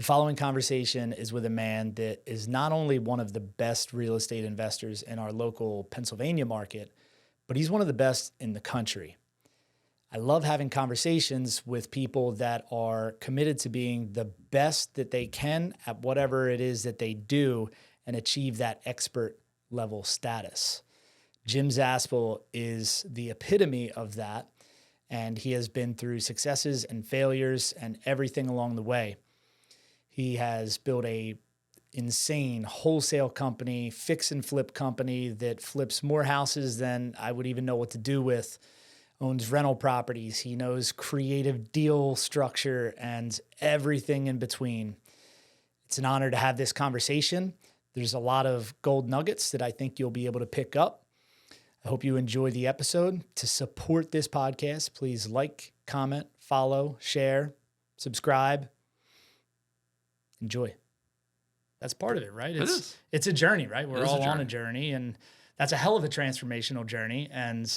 The following conversation is with a man that is not only one of the best real estate investors in our local Pennsylvania market, but he's one of the best in the country. I love having conversations with people that are committed to being the best that they can at whatever it is that they do and achieve that expert level status. Jim Zaspel is the epitome of that, and he has been through successes and failures and everything along the way. He has built a insane wholesale company, fix and flip company that flips more houses than I would even know what to do with, owns rental properties. He knows creative deal structure and everything in between. It's an honor to have this conversation. There's a lot of gold nuggets that I think you'll be able to pick up. I hope you enjoy the episode. To support this podcast, please like, comment, follow, share, subscribe. Enjoy. That's part of it, right? It's a journey, right? We're all on a journey, and that's a hell of a transformational journey, and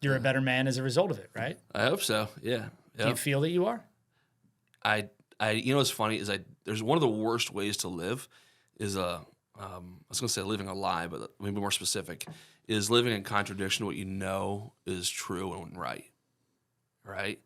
you're a better man as a result of it, right? I hope so. Yeah. Do you feel that you are? You know what's funny is there's one of the worst ways to live is I was going to say living a lie, but let me be more specific, is living in contradiction to what you know is true and right?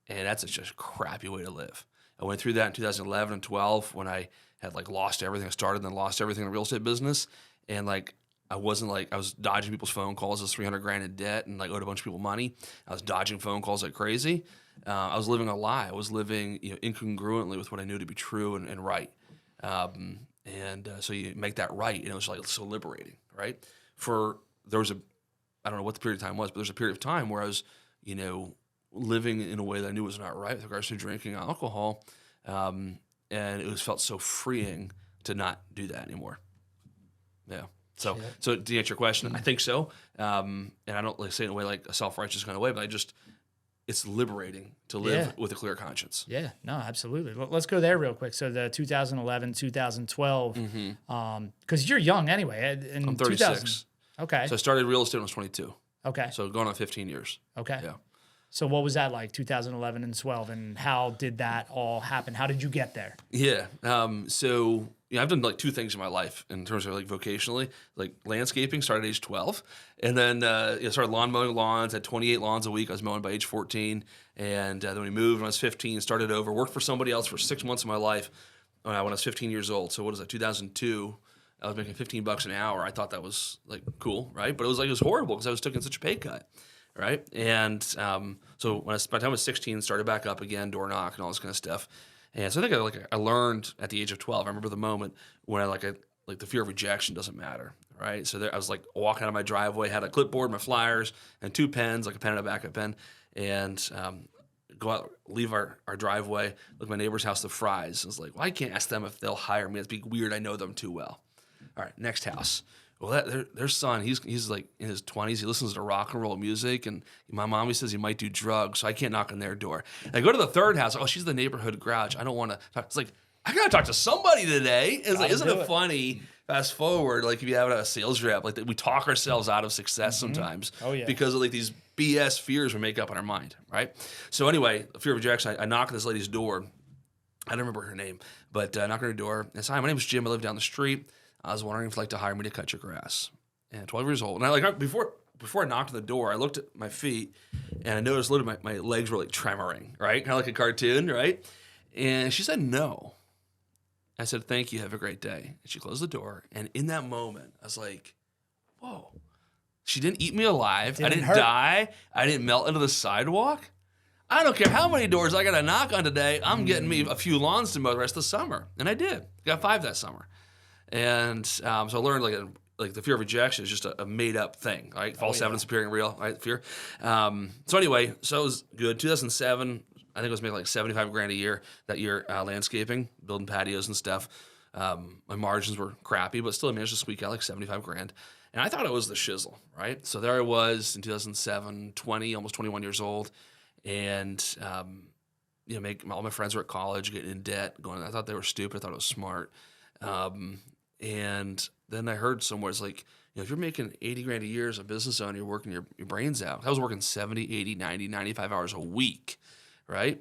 And that's just a crappy way to live. I went through that in 2011 and 12 when I had lost everything. I started and then lost everything in the real estate business. And I was dodging people's phone calls. I was $300,000 in debt and owed a bunch of people money. I was dodging phone calls like crazy. I was living a lie. I was living incongruently with what I knew to be true and right. So you make that right. It was so liberating, right? I don't know what the period of time was, but there's a period of time where I was, living in a way that I knew was not right with regards to drinking alcohol. And it felt so freeing to not do that anymore. Yeah. So to answer your question, I think so. And I don't say it in a way like a self-righteous kind of way, but it's liberating to live with a clear conscience. Yeah, no, absolutely. Let's go there real quick. So the 2011, 2012, because you're young anyway. I'm 36. Okay. So I started real estate when I was 22. Okay. So going on 15 years. Okay. Yeah. So what was that like, 2011 and 12, and how did that all happen? How did you get there? Yeah. So I've done 2 things in my life in terms of vocationally, landscaping. Started at age 12, and then started lawn mowing lawns. Had 28 lawns a week. I was mowing by age 14, and then we moved when I was 15. Started over. Worked for somebody else for 6 months of my life when I was 15 years old. So what is that? 2002. I was making $15 an hour. I thought that was cool, right? But it was horrible because I was taking such a pay cut. Right. And so by the time I was 16, started back up again, door knock and all this kind of stuff. And so I think I learned at the age of 12. I remember the moment when the fear of rejection doesn't matter. Right. So I was walking out of my driveway, had a clipboard, my flyers, and 2 pens, a pen and a backup pen, and go out, leave our driveway, look at my neighbor's house, the Fries. I was like, well, I can't ask them if they'll hire me. It'd be weird. I know them too well. All right, next house. Well, their son, he's in his 20s. He listens to rock and roll music, and my mommy says he might do drugs, so I can't knock on their door. And I go to the third house. Oh, she's the neighborhood garage. I don't want to talk. It's I got to talk to somebody today. Isn't it funny? Fast forward, if you have a sales rep, we talk ourselves out of success sometimes. Oh, yeah. Because of these BS fears we make up in our mind, right? So anyway, fear of rejection, I knock on this lady's door. I don't remember her name, but I knock on her door and say, hi, my name is Jim. I live down the street. I was wondering if you'd like to hire me to cut your grass. And 12 years old. And before I knocked on the door, I looked at my feet and I noticed literally my legs were tremoring, right? Kind of like a cartoon, right? And she said no. I said, thank you. Have a great day. And she closed the door. And in that moment, I was like, whoa. She didn't eat me alive. I didn't die. I didn't melt into the sidewalk. I don't care how many doors I got to knock on today. I'm getting me a few lawns to mow the rest of the summer. And I did. Got 5 that summer. And so I learned the fear of rejection is just a made up thing, right? False evidence appearing real, right? Fear. So anyway, so it was good. 2007, I think I was making $75,000 a year that year, landscaping, building patios and stuff. My margins were crappy, but still I managed to squeak out $75,000. And I thought it was the shizzle, right? So there I was in 2007, almost 21 years old. And, all my friends were at college, getting in debt, I thought they were stupid. I thought it was smart. And then I heard somewhere, it's if you're making $80,000 a year as a business owner, you're working your brains out. I was working 70, 80, 90, 95 hours a week, right?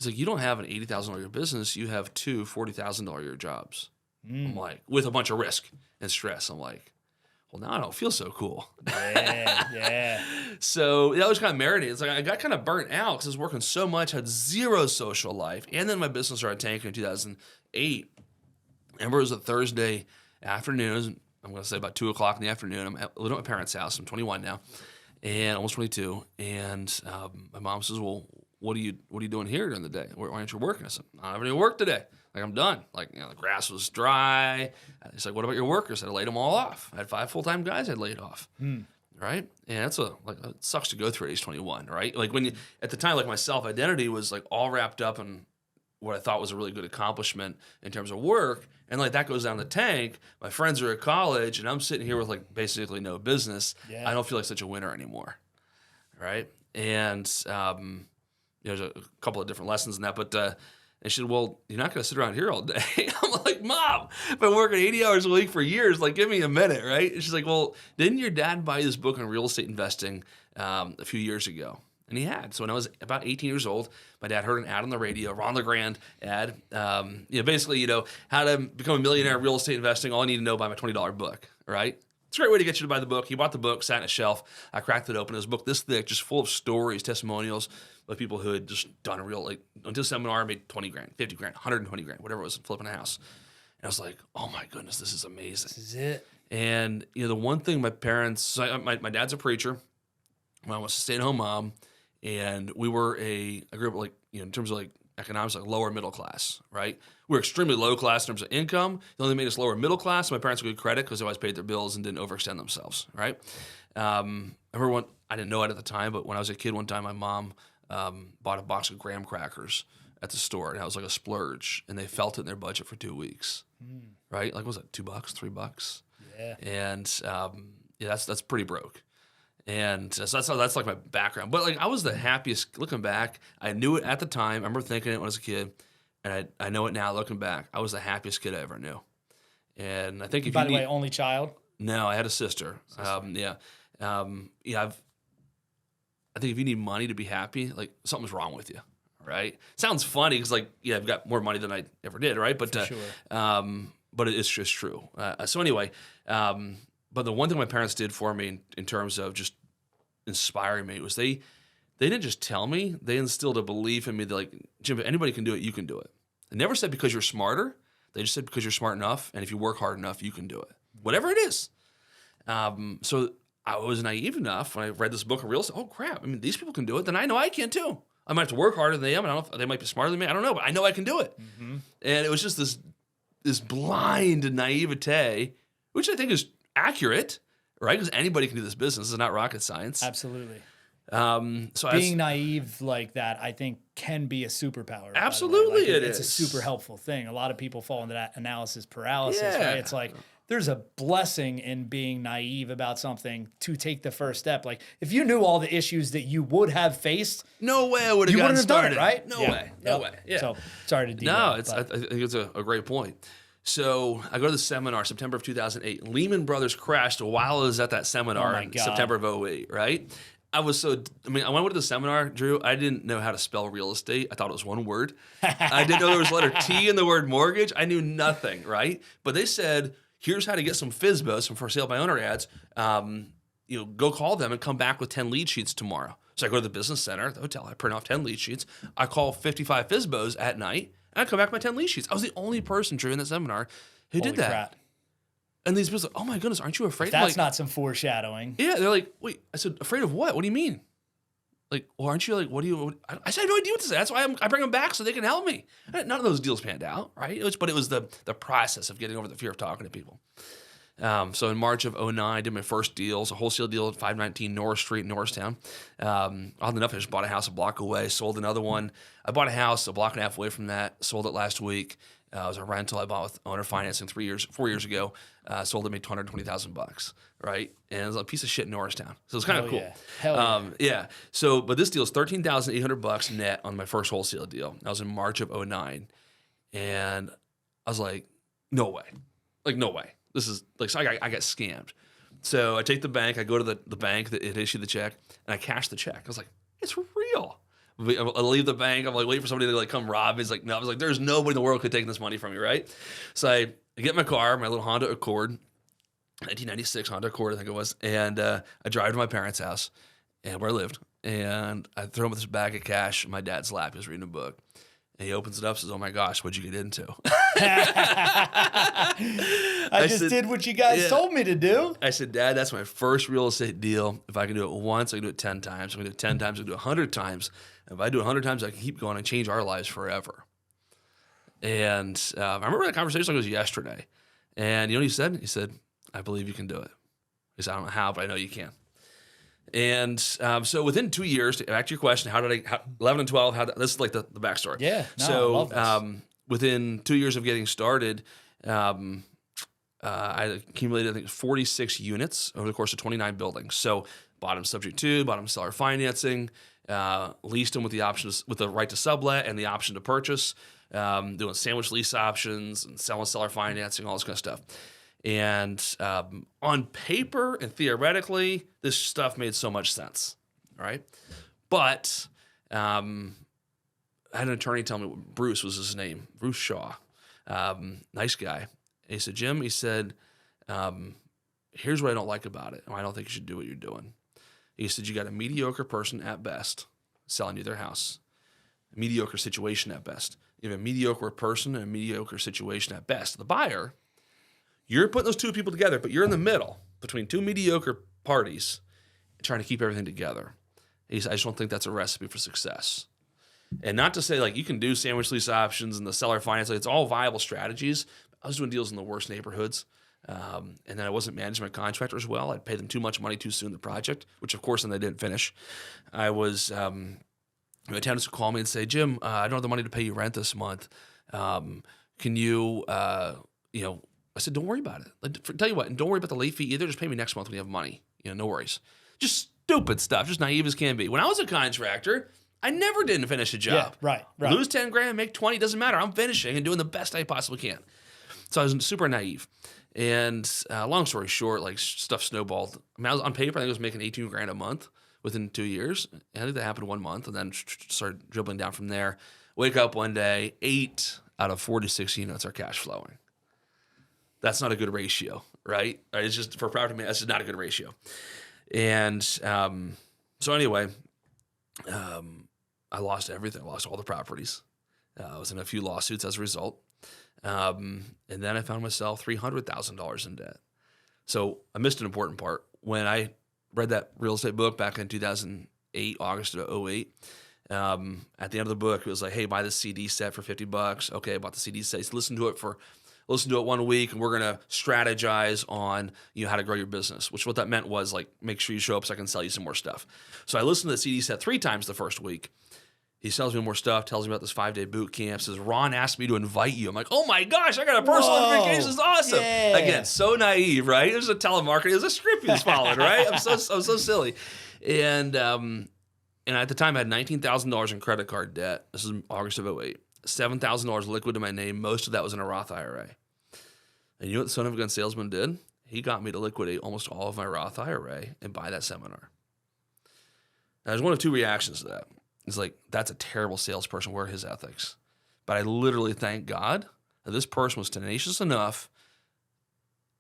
He's like, you don't have an $80,000 a year business. You have two $40,000 a year jobs. I'm like, with a bunch of risk and stress. I'm like, well, now I don't feel so cool. Yeah. So that was kind of merited. It's like I got kind of burnt out because I was working so much, had zero social life. And then my business started tanking in 2008. I remember it was a Thursday afternoon. It was, I'm going to say about 2 o'clock in the afternoon. I'm living at my parents' house. I'm 21 now and almost 22. And my mom says, well, what are you doing here during the day? Why aren't you working? I said, I don't have any work today. Like, I'm done. Like, the grass was dry. He's like, what about your workers? I laid them all off. I had 5 full-time guys I'd laid off. Right? And that's it sucks to go through at age 21, right? Like when you, at the time, like my self-identity was like all wrapped up in what I thought was a really good accomplishment in terms of work. And like that goes down the tank. My friends are at college and I'm sitting here with like basically no business. Yeah. I don't feel like such a winner anymore. Right? And, there's a couple of different lessons in that, but they said, well, you're not going to sit around here all day. I'm like, Mom, I've been working 80 hours a week for years. Like, give me a minute, right? And she's like, well, didn't your dad buy this book on real estate investing a few years ago? And he had. So when I was about 18 years old, my dad heard an ad on the radio, Ron LeGrand ad. Basically, how to become a millionaire in real estate investing. All I need to know by my $20 book, right? It's a great way to get you to buy the book. He bought the book, sat on a shelf. I cracked it open. It was a book this thick, just full of stories, testimonials of people who had just done a real, went to a seminar, made 20 grand, 50 grand, 120 grand, whatever it was, flipping a house. And I was like, oh my goodness, this is amazing. This is it. And, the one thing my parents, my dad's a preacher. My mom was a stay-at-home mom. And we were I grew up in terms of economics, lower middle class, right? We were extremely low class in terms of income. It only made us lower middle class. My parents had good credit because they always paid their bills and didn't overextend themselves, right? I remember I didn't know it at the time, but when I was a kid one time, my mom bought a box of graham crackers at the store, and that was like a splurge, and they felt it in their budget for 2 weeks, right? What was that, $2, $3? Yeah. And that's pretty broke. And so that's like my background. But I was the happiest looking back. I knew it at the time. I remember thinking it when I was a kid, and I know it now looking back. I was the happiest kid I ever knew. And I think By the way, only child? No, I had a sister. I think if you need money to be happy, something's wrong with you, right? Sounds funny because I've got more money than I ever did, right? But For sure. But it's just true. So anyway, but the one thing my parents did for me in terms of just inspiring me was they didn't just tell me, they instilled a belief in me that Jim, if anybody can do it, you can do it. They never said because you're smarter. They just said because you're smart enough, and if you work hard enough, you can do it. Whatever it is. So I was naive enough when I read this book of real estate. Oh crap! I mean, these people can do it. Then I know I can too. I might have to work harder than they am. I don't know if they might be smarter than me. I don't know, but I know I can do it. Mm-hmm. And it was just this blind naivete, which I think is accurate, right? Because anybody can do this business. This is not rocket science. Absolutely. So being naive like that, I think, can be a superpower. Absolutely, it's a super helpful thing. A lot of people fall into that analysis paralysis, right? It's there's a blessing in being naive about something to take the first step. If you knew all the issues that you would have faced, no way I would have gotten started. Done it, right? No way. Yeah. So sorry to derail. No, I think it's a great point. So I go to the seminar, September of 2008. Lehman Brothers crashed while I was at that seminar in September of 2008, right? when I went to the seminar, Drew, I didn't know how to spell real estate. I thought it was one word. I didn't know there was a letter T in the word mortgage. I knew nothing, right? But they said, here's how to get some FSBOs, some for sale by owner ads. Go call them and come back with 10 lead sheets tomorrow. So I go to the business center, the hotel. I print off 10 lead sheets. I call 55 FSBOs at night, and I come back with my 10 lead sheets. I was the only person, Drew, in the seminar who did that. Crap. And these people said, oh my goodness, aren't you afraid? That's not some foreshadowing. Yeah, they're like, wait. I said, afraid of what? What do you mean? Well, aren't you I said, I have no idea what to say. That's why I bring them back so they can help me. None of those deals panned out, right? But it was the process of getting over the fear of talking to people. So in March of 2009, I did my first deal. It was a wholesale deal at 519 North Street in Norristown. Oddly enough, I just bought a house a block away, sold another one. I bought a house a block and a half away from that, sold it last week. It was a rental I bought with owner financing 4 years ago. Sold it, made $220,000, right? And it was a piece of shit in Norristown. So it's kind of cool. Yeah. Hell yeah. So, but this deal is $13,800 net on my first wholesale deal. That was in March of 2009. And I was like, no way. No way. This is so I got scammed. So I take the bank, I go to the bank that it issued the check, and I cash the check. I was like, it's real. I leave the bank. I'm like, waiting for somebody to like come rob me. He's like, no. I was like, there's nobody in the world could take this money from me, right? So I get in my car, my little Honda Accord, 1996 Honda Accord, I think it was, and I drive to my parents' house and where I lived, and I throw him with this bag of cash in my dad's lap. He was reading a book. And he opens it up and says, oh my gosh, what'd you get into? I just did what you guys told me to do. I said, Dad, that's my first real estate deal. If I can do it once, I can do it 10 times. If I can do it 10 times, I can do it 100 times. If I do it 100 times, I can keep going and change our lives forever. And I remember that conversation like it was yesterday. And you know what he said? He said, I believe you can do it. He said, I don't know how, but I know you can. And so within 2 years, back to your question, 11 and 12, this is like the backstory. Yeah. No, so I love this. Within 2 years of getting started, I accumulated, I think, 46 units over the course of 29 buildings. So bought them subject to, bought them seller financing, leased them with the options, with the right to sublet and the option to purchase, doing sandwich lease options and selling seller financing, all this kind of stuff. And on paper and theoretically, this stuff made so much sense, all right? But I had an attorney tell me, Bruce was his name, Bruce Shaw, nice guy. And he said, Jim, he said, here's what I don't like about it, and I don't think you should do what you're doing. He said, you got a mediocre person at best selling you their house, a mediocre situation at best. You have a mediocre person and a mediocre situation at best. The buyer, you're putting those two people together, but you're in the middle between two mediocre parties trying to keep everything together. I just don't think that's a recipe for success. And not to say like you can do sandwich lease options and the seller finance, like it's all viable strategies. I was doing deals in the worst neighborhoods. And then I wasn't managing my contractors well. I'd paid them too much money too soon in the project, which of course then they didn't finish. I was, my tenants would call me and say, Jim, I don't have the money to pay you rent this month. Can you, I said, don't worry about it. Tell you what, and don't worry about the late fee either. Just pay me next month when you have money. No worries. Just stupid stuff, just naive as can be. When I was a contractor, I never didn't finish a job. Yeah, right. Lose 10 grand, make 20, doesn't matter. I'm finishing and doing the best I possibly can. So I was super naive. And long story short, like stuff snowballed. I mean, I was on paper, I think I was making 18 grand a month within 2 years. And I think that happened 1 month and then started dribbling down from there. Wake up one day, 8 out of 46 units are cash flowing. That's not a good ratio, right? It's just for property management, that's just not a good ratio. And so anyway, I lost everything. I lost all the properties. I was in a few lawsuits as a result. And then I found myself $300,000 in debt. So I missed an important part. When I read that real estate book back in 2008, August of 2008, at the end of the book, it was like, hey, buy this CD set for $50. Okay, I bought the CD set. So listen to it 1 week, and we're going to strategize on how to grow your business, which what that meant was like, make sure you show up so I can sell you some more stuff. So I listened to the CD set 3 times the first week. He sells me more stuff, tells me about this 5-day boot camp, says, Ron asked me to invite you. I'm like, oh my gosh, I got a personal invitation. This is awesome. Yeah. Again, so naive, right? It was a telemarketer. It was a script he was following, right? I'm so silly. And at the time, I had $19,000 in credit card debt. This is August of 2008. $7,000 liquid to my name. Most of that was in a Roth IRA. And you know what the son of a gun salesman did? He got me to liquidate almost all of my Roth IRA and buy that seminar. Now, there's one of 2 reactions to that. It's like, that's a terrible salesperson. Where are his ethics? But I literally thank God that this person was tenacious enough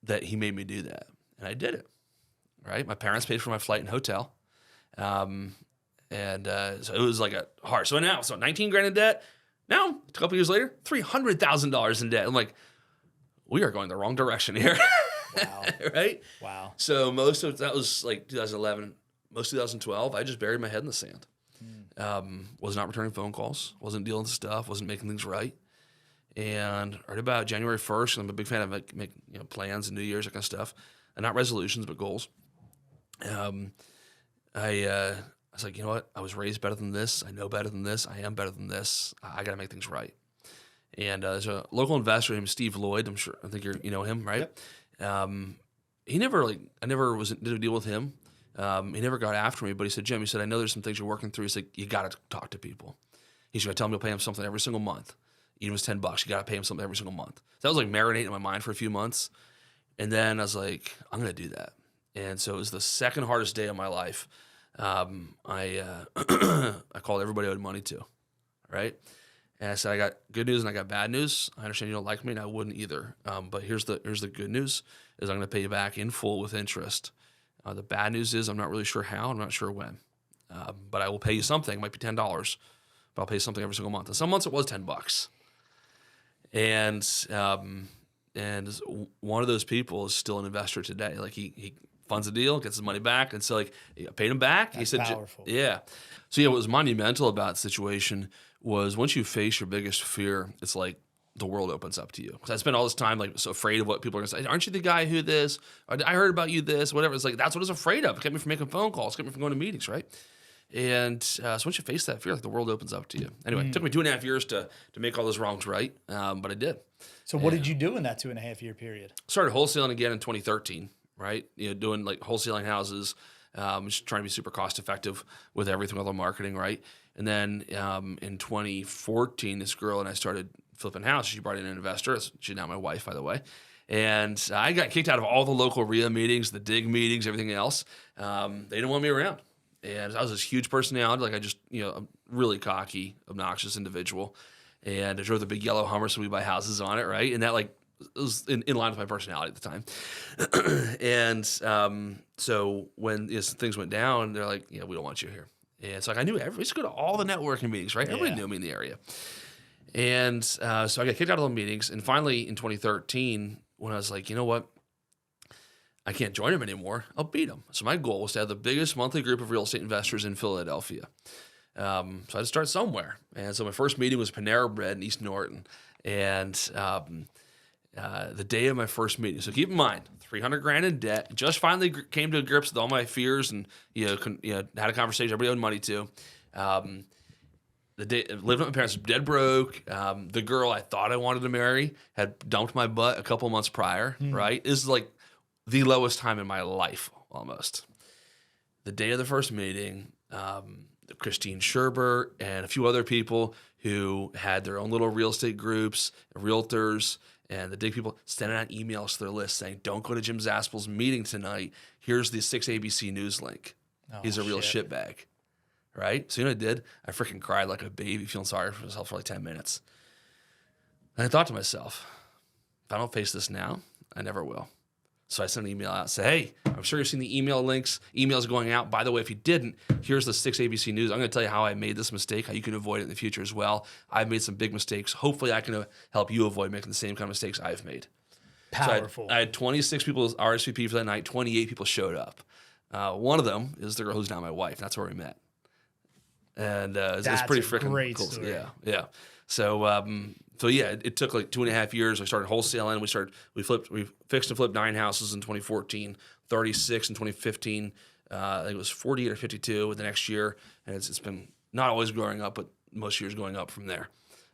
that he made me do that. And I did it, right? My parents paid for my flight and hotel. So it was like a hard. So 19 grand in debt. Now, a couple years later, $300,000 in debt. I'm like, we are going the wrong direction here. Wow. Right? Wow. So most of that was like 2011, most of 2012, I just buried my head in the sand. Was not returning phone calls, wasn't dealing with stuff, wasn't making things right. And right about January 1st, I'm a big fan of make plans and New Year's, that kind of stuff. And not resolutions, but goals. I was like, you know what? I was raised better than this. I know better than this. I am better than this. I got to make things right. And there's a local investor named Steve Lloyd. I think you know him, right? Yep. He never did a deal with him. He never got after me, but he said, Jim, I know there's some things you're working through. He's like, you got to talk to people. He's going to tell him you'll pay him something every single month. Even if it's $10, you got to pay him something every single month. So that was like marinating in my mind for a few months. And then I was like, I'm going to do that. And so it was the second hardest day of my life. I called everybody I owed money to, right? And I said, I got good news and I got bad news. I understand you don't like me, and I wouldn't either. But here's the good news: is I'm going to pay you back in full with interest. The bad news is I'm not really sure how. I'm not sure when. But I will pay you something. It might be $10, but I'll pay you something every single month. And some months it was $10. And one of those people is still an investor today. Like he funds a deal, gets his money back, and so like I paid him back. That's he said, powerful. "Yeah." So what was monumental about the situation was once you face your biggest fear, it's like the world opens up to you. Because I spent all this time like so afraid of what people are gonna say. Aren't you the guy who this? Or, I heard about you this, whatever. It's like that's what I was afraid of. It kept me from making phone calls, kept me from going to meetings, right? And so once you face that fear, like the world opens up to you. Anyway, it took me 2.5 years to make all those wrongs right, but I did. So what did you do in that 2.5 year period? Started wholesaling again in 2013, right? Doing like wholesaling houses, just trying to be super cost effective with everything, all the marketing, right? And then in 2014, this girl and I started flipping houses. She brought in an investor. She's now my wife, by the way. And I got kicked out of all the local RIA meetings, the DIG meetings, everything else. They didn't want me around. And I was this huge personality, like I just, a really cocky, obnoxious individual. And I drove the big yellow Hummer so we buy houses on it, right? And that like was in line with my personality at the time. And so when things went down, they're like, we don't want you here. And it's like I knew everybody used to go to all the networking meetings, right? Everybody knew me in the area. And so I got kicked out of the meetings. And finally in 2013, when I was like, you know what? I can't join them anymore. I'll beat them. So my goal was to have the biggest monthly group of real estate investors in Philadelphia. So I had to start somewhere. And so my first meeting was Panera Bread in East Norton. And the day of my first meeting, so keep in mind, $300,000 in debt, just finally came to grips with all my fears and had a conversation everybody owed money to. The day lived with my parents, dead broke. The girl I thought I wanted to marry had dumped my butt a couple months prior, right? This is like the lowest time in my life, almost. The day of the first meeting, Christine Scherber and a few other people who had their own little real estate groups, realtors, and the DIG people sending out emails to their list saying, don't go to Jim Zaspel's meeting tonight. Here's the 6 ABC News link. He's a real shitbag, right? So you know what I did? I freaking cried like a baby, feeling sorry for myself for like 10 minutes. And I thought to myself, if I don't face this now, I never will. So I sent an email out, say, hey, I'm sure you've seen the emails going out. By the way, if you didn't, here's the 6 ABC News. I'm going to tell you how I made this mistake, how you can avoid it in the future as well. I've made some big mistakes. Hopefully I can help you avoid making the same kind of mistakes I've made. Powerful. So I had 26 people RSVP for that night. 28 people showed up. One of them is the girl who's now my wife. That's where we met. And it's pretty freaking cool. Story. Yeah. So it took like 2.5 years. I started wholesaling. We fixed and flipped 9 houses in 2014, 36 in 2015. I think it was 48 or 52 the next year. And it's been not always growing up, but most years going up from there.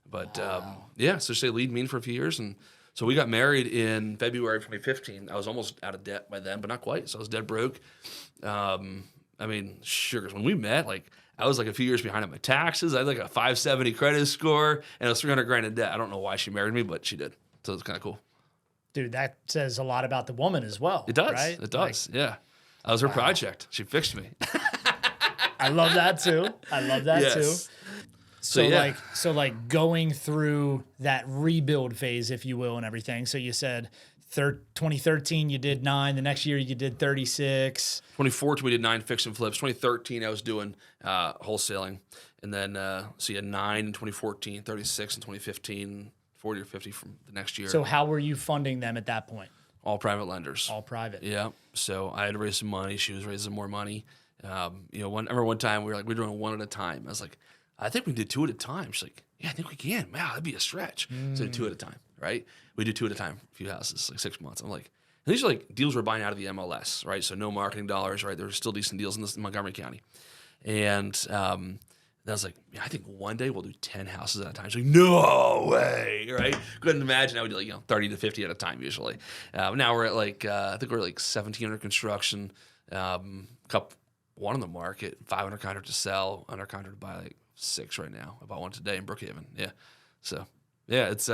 But so they lead me for a few years. And so we got married in February of 2015. I was almost out of debt by then, but not quite. So I was dead broke. Sugars, when we met, like, I was like a few years behind on my taxes. I had like a 570 credit score, and it was $300,000 in debt. I don't know why she married me, but she did. So it's kind of cool. Dude, that says a lot about the woman as well. It does. Right? It does. Yeah. I was her project. She fixed me. I love that too. Too. So going through that rebuild phase, if you will, and everything. So you said 2013 you did 9. The next year you did 36. 2014 we did 9 fix and flips. 2013 I was doing wholesaling, and then so you had 9 in 2014, 36 in 2015, 40 or 50 from the next year. So how were you funding them at that point? All private lenders. All private. Yeah. So I had to raise some money. She was raising more money. I remember one time we were doing one at a time. I was like, I think we did 2 at a time. She's like, yeah, I think we can. Wow, that'd be a stretch. So 2 at a time, right? We did 2 at a time, a few houses, like 6 months. I'm like, and these are like deals we're buying out of the MLS, right? So no marketing dollars, right? There were still decent deals in Montgomery County. And then I was like, yeah, I think one day we'll do 10 houses at a time. She's like, no way, right? Couldn't imagine I would do 30 to 50 at a time usually. Now we're at I think we're at 17 under construction, one on the market, 5 under contract to sell, under contract to buy 6 right now. I bought one today in Brookhaven. Yeah. So, yeah, it's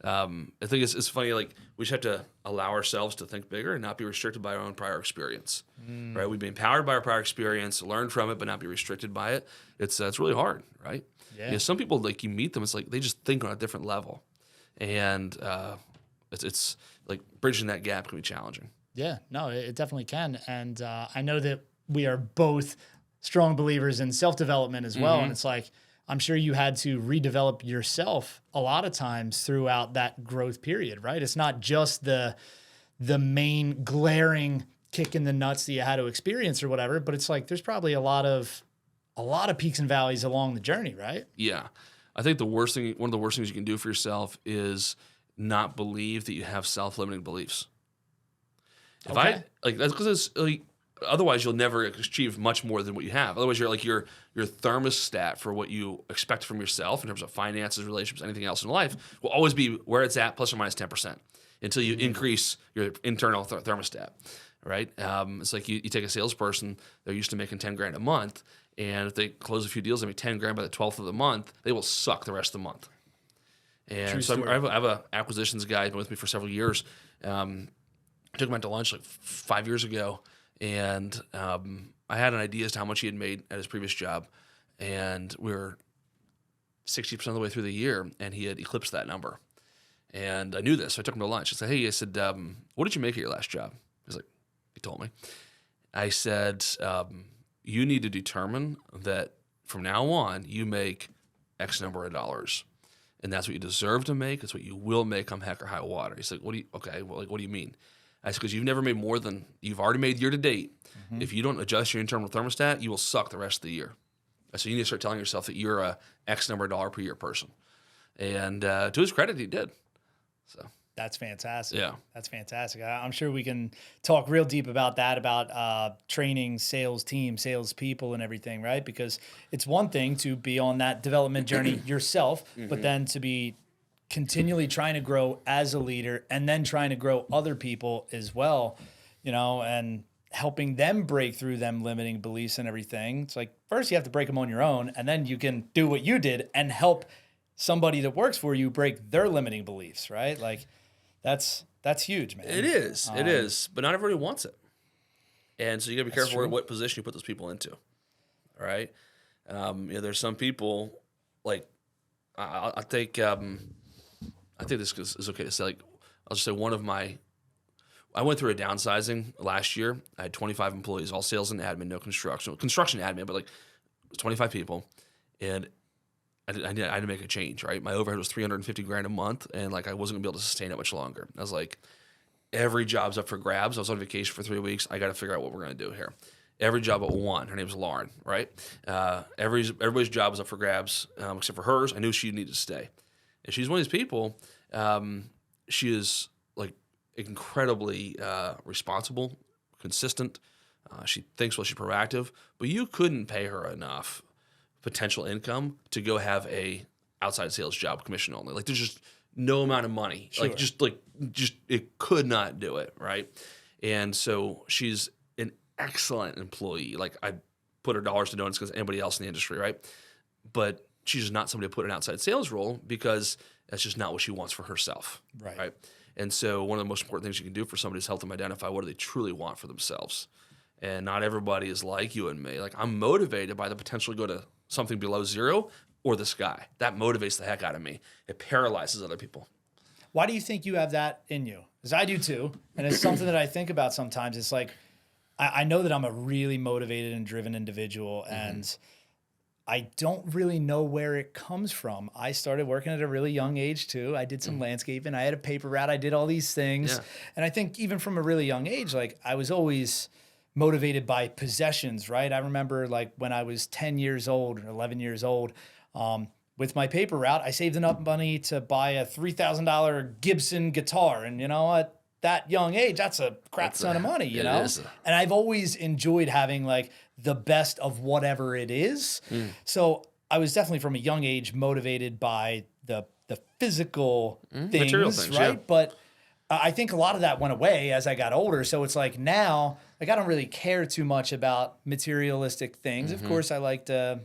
I think it's funny. Like we just have to allow ourselves to think bigger and not be restricted by our own prior experience. Right? We've been empowered by our prior experience, learn from it, but not be restricted by it. It's really hard, right? Yeah. Some people, like you meet them, it's like they just think on a different level, and it's like bridging that gap can be challenging. Yeah, no, it definitely can. And I know that we are both strong believers in self-development as well. And it's like, I'm sure you had to redevelop yourself a lot of times throughout that growth period, right? It's not just the main glaring kick in the nuts that you had to experience or whatever, but it's like there's probably a lot of peaks and valleys along the journey, right? Yeah. I think one of the worst things you can do for yourself is not believe that you have self-limiting beliefs. That's because it's like, otherwise you'll never achieve much more than what you have. Otherwise you're like your thermostat for what you expect from yourself in terms of finances, relationships, anything else in life will always be where it's at, plus or minus 10%, until you increase your internal thermostat, right? It's like you take a salesperson, they're used to making 10 grand a month, and if they close a few deals, they make 10 grand by the 12th of the month, they will suck the rest of the month. And so I have an acquisitions guy, been with me for several years. I took him out to lunch like 5 years ago, and I had an idea as to how much he had made at his previous job, and we were 60% of the way through the year, and he had eclipsed that number. And I knew this, so I took him to lunch. I said, "Hey," I said, "what did you make at your last job?" He's like, he told me. I said, "You need to determine that from now on you make X number of dollars, and that's what you deserve to make. It's what you will make come heck or high water." He's like, "Okay, well, like, what do you mean?" I said, "Because you've never made more than you've already made year to date. If you don't adjust your internal thermostat, you will suck the rest of the year." I said, "You need to start telling yourself that you're a X number of dollar per year person." And to his credit, he did. So that's fantastic. Yeah, that's fantastic. I'm sure we can talk real deep about that, about training sales teams, sales people, and everything, right? Because it's one thing to be on that development journey yourself, but then to be continually trying to grow as a leader and then trying to grow other people as well, and helping them break through them limiting beliefs and everything. It's like, first you have to break them on your own, and then you can do what you did and help somebody that works for you break their limiting beliefs, right? Like that's huge, man. It is, but not everybody wants it. And so you gotta be careful what position you put those people into. All right. There's some people like, I think this is okay to say, like, I'll just say I went through a downsizing last year. I had 25 employees, all sales and admin, no construction admin, but like 25 people. And I had to make a change, right? My overhead was $350 grand a month, and like I wasn't gonna be able to sustain it much longer. I was like, every job's up for grabs. I was on vacation for 3 weeks. I got to figure out what we're gonna do here. Every job but one. Her name was Lauren, right? Everybody's job was up for grabs except for hers. I knew she needed to stay, and she's one of these people. She is like incredibly responsible, consistent. She thinks well, she's proactive, but you couldn't pay her enough potential income to go have a outside sales job, commission only. Like there's just no amount of money. Sure. Like it could not do it, right? And so she's an excellent employee. Like I put her dollars to donuts because anybody else in the industry, right? But she's just not somebody to put in an outside sales role because that's just not what she wants for herself, right? And so one of the most important things you can do for somebody is help them identify what do they truly want for themselves. And not everybody is like you and me. Like I'm motivated by the potential to go to something below zero or the sky. That motivates the heck out of me. It paralyzes other people. Why do you think you have that in you? Because I do too. And it's something that I think about sometimes. It's like, I know that I'm a really motivated and driven individual, and I don't really know where it comes from. I started working at a really young age too. I did some landscaping. I had a paper route. I did all these things. Yeah. And I think even from a really young age, like I was always motivated by possessions, right? I remember like when I was 10 years old or 11 years old, with my paper route, I saved enough money to buy a $3,000 Gibson guitar. And at that young age, that's a crap ton of money, you know? And I've always enjoyed having like the best of whatever it is. So I was definitely from a young age motivated by the physical things, right? Yeah. But I think a lot of that went away as I got older. So it's like now, like I don't really care too much about materialistic things. Of course, I like to,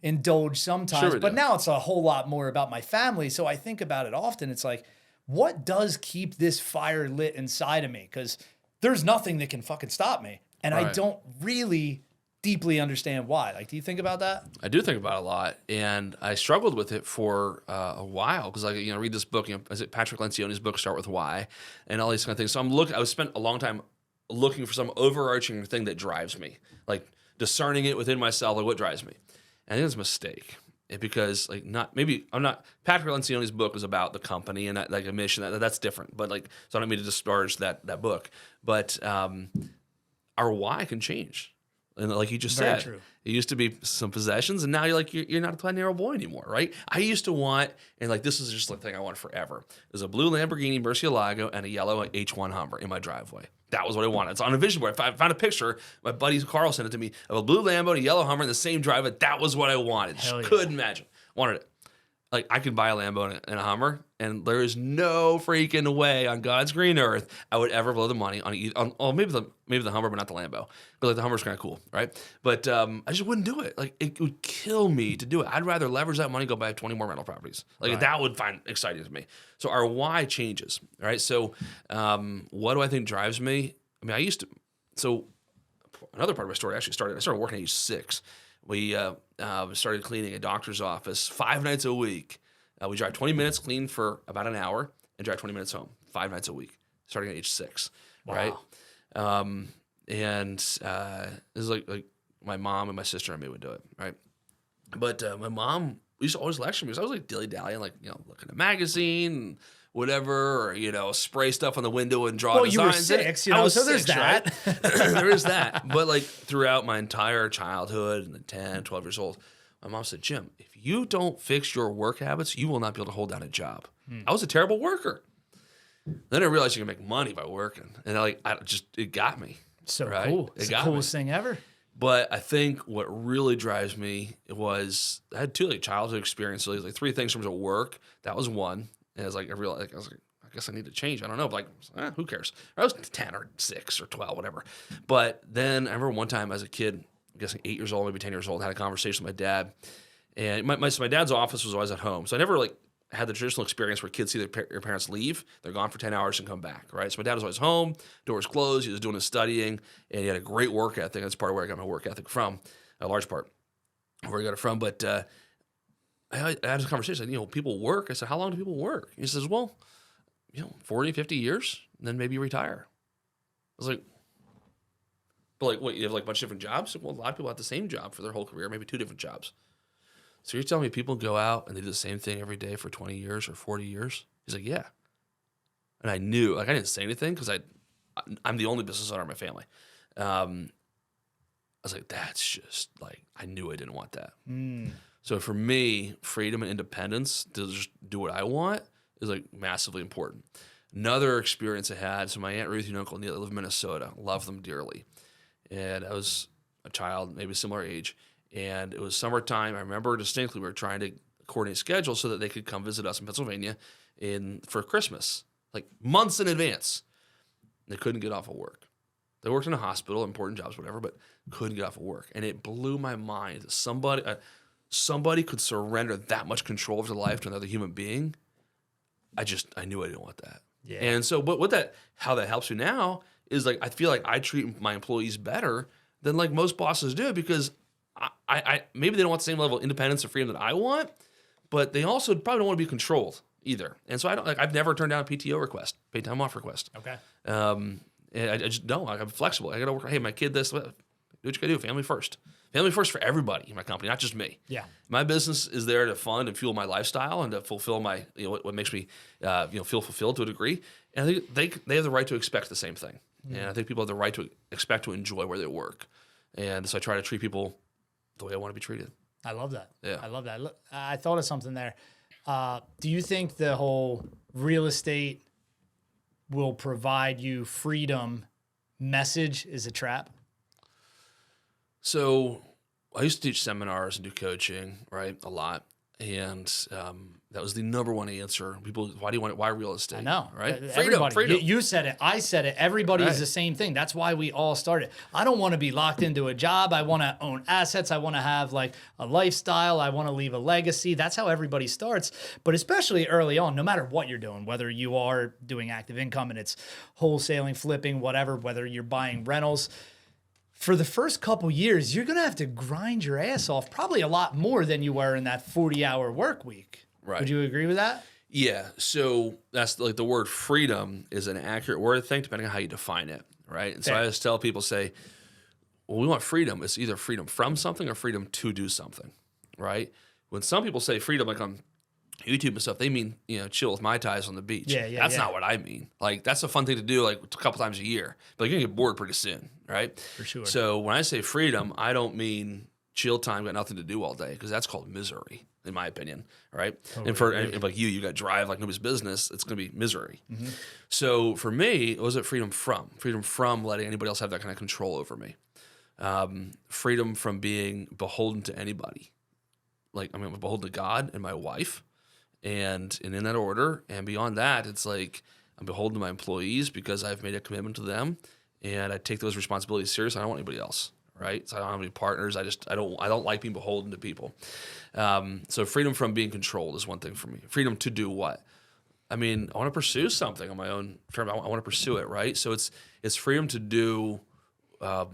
indulge sometimes, we but do. now it's a whole lot more about my family. So I think about it often. It's like, what does keep this fire lit inside of me? Because there's nothing that can fucking stop me. And I Right. don't really deeply understand why. Like, do you think about that? I do think about it a lot, and I struggled with it for a while because I read this book. Is it Patrick Lencioni's book, Start With Why, and all these kind of things. So I spent a long time looking for some overarching thing that drives me, like discerning it within myself, like what drives me. And I think it's a mistake. Because Patrick Lencioni's book was about the company and like a mission that's different. But so I don't mean to disparage that book. But our why can change. And like you just Very said, true. it used to be some possessions, and now you're not a Planero boy anymore, right? I used to want, and this is just the thing I wanted forever. There's a blue Lamborghini Murcielago and a yellow H1 Hummer in my driveway. That was what I wanted. It's on a vision board. I found a picture. My buddy Carl sent it to me of a blue Lambo and a yellow Hummer in the same driveway. That was what I wanted. Hell yeah. Couldn't imagine. Wanted it. Like I could buy a Lambo and a Hummer, and there is no freaking way on God's green earth I would ever blow the money on maybe the Hummer, but not the Lambo. But the Hummer's kind of cool, right? But I just wouldn't do it. Like it would kill me to do it. I'd rather leverage that money and go buy 20 more rental properties. Right. That would find exciting to me. So our why changes, right? So what do I think drives me? I mean, another part of my story actually I started working at age 6. We started cleaning a doctor's office 5 nights a week. We drive 20 minutes, clean for about an hour, and drive 20 minutes home 5 nights a week, starting at age 6. Wow. Right? This is like my mom and my sister and me would do it, right? But my mom used to always lecture me because I was like dilly-dallying, looking at a magazine and whatever, or, spray stuff on the window and draw designs. You were 6, I was so there's 6, that. Right? There is that. But throughout my entire childhood and 10, 12 years old, my mom said, Jim, if you don't fix your work habits, you will not be able to hold down a job. I was a terrible worker. Then I realized you can make money by working. And it got me. So right? cool. It's the coolest thing ever. But I think what really drives me was I had 2 childhood experiences, 3 things in terms of work. That was one. And I was like, I guess I need to change. I don't know. But who cares? I was 10 or 6 or 12, whatever. But then I remember one time as a kid, I'm guessing 8 years old, maybe 10 years old, had a conversation with my dad. And my dad's office was always at home. So I never had the traditional experience where kids see their parents leave. They're gone for 10 hours and come back, right? So my dad was always home, doors closed. He was doing his studying, and he had a great work ethic. That's part of where I got my work ethic from, a large part of where I got it from. But I had this conversation. People work. I said, how long do people work? He says, well, 40, 50 years, and then maybe you retire. I was like, but what, you have a bunch of different jobs? Well, a lot of people have the same job for their whole career, maybe 2 different jobs. So you're telling me people go out and they do the same thing every day for 20 years or 40 years? He's like, yeah. And I knew, I didn't say anything because I'm the only business owner in my family. I was like, that's just I knew I didn't want that. So for me, freedom and independence to just do what I want is massively important. Another experience I had, so my Aunt Ruth and Uncle Neil live in Minnesota, love them dearly. And I was a child, maybe a similar age. And it was summertime. I remember distinctly we were trying to coordinate schedules so that they could come visit us in Pennsylvania for Christmas, months in advance. They couldn't get off of work. They worked in a hospital, important jobs, whatever, but couldn't get off of work. And it blew my mind that somebody could surrender that much control of their life to another human being. I knew I didn't want that. Yeah. And so, but how that helps me now is I feel like I treat my employees better than most bosses do because I maybe they don't want the same level of independence or freedom that I want, but they also probably don't want to be controlled either. And so I've never turned down a PTO request, paid time off request. Okay. And I just don't. I'm flexible. I got to work. Hey, my kid, do what you got to do. Family first. Family first for everybody in my company, not just me. Yeah. My business is there to fund and fuel my lifestyle and to fulfill my, what makes me, feel fulfilled to a degree. And I think they have the right to expect the same thing. And I think people have the right to expect to enjoy where they work. And so I try to treat people the way I want to be treated. I love that. Yeah. I love that. Look, I thought of something there. Do you think the whole real estate will provide you freedom message is a trap? So I used to teach seminars and do coaching, right, a lot. And That was the number one answer. People, why do you want it? Why real estate? I know. Right? Everybody, Freedom. You said it. I said it. Everybody is Right. the same thing. That's why we all started. I don't want to be locked into a job. I want to own assets. I want to have like a lifestyle. I want to leave a legacy. That's how everybody starts. But especially early on, no matter what you're doing, whether you are doing active income and it's wholesaling, flipping, whatever, whether you're buying rentals, for the first couple years, you're going to have to grind your ass off probably a lot more than you were in that 40-hour work week. Right. Would you agree with that? Yeah. So that's like the word freedom is an accurate word, I think, depending on how you define it. Right. And so I always tell people, say, well, we want freedom. It's either freedom from something or freedom to do something. Right. When some people say freedom, like on YouTube and stuff, they mean, chill with Mai Tais on the beach. That's not what I mean. Like, that's a fun thing to do like a couple times a year. But you're going to get bored pretty soon. Right. For sure. So when I say freedom, I don't mean chill time, got nothing to do all day, because that's called misery, in my opinion, right? Totally. And like you got drive like nobody's business, it's going to be misery. Mm-hmm. So for me, what was it freedom from? Freedom from letting anybody else have that kind of control over me. Freedom from being beholden to anybody. Like, I'm beholden to God and my wife, and in that order. And beyond that, it's like I'm beholden to my employees because I've made a commitment to them, and I take those responsibilities seriously. I don't want anybody else. Right, so I don't have any partners. I don't like being beholden to people. So freedom from being controlled is one thing for me. Freedom to do what? I mean, I want to pursue something on my own term. I want to pursue it, right? So it's freedom to do. I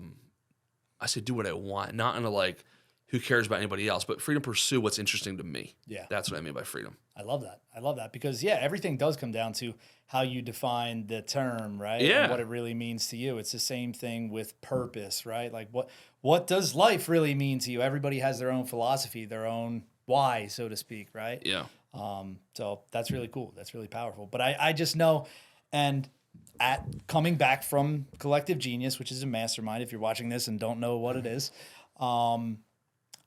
say do what I want, not in a like who cares about anybody else, but freedom to pursue what's interesting to me. Yeah, that's what I mean by freedom. I love that because everything does come down to how you define the term, right? Yeah. And what it really means to you. It's the same thing with purpose, right? Like what does life really mean to you? Everybody has their own philosophy, their own why, so to speak, right? Yeah. So that's really cool. That's really powerful. But I just know, and at coming back from Collective Genius, which is a mastermind, if you're watching this and don't know what it is,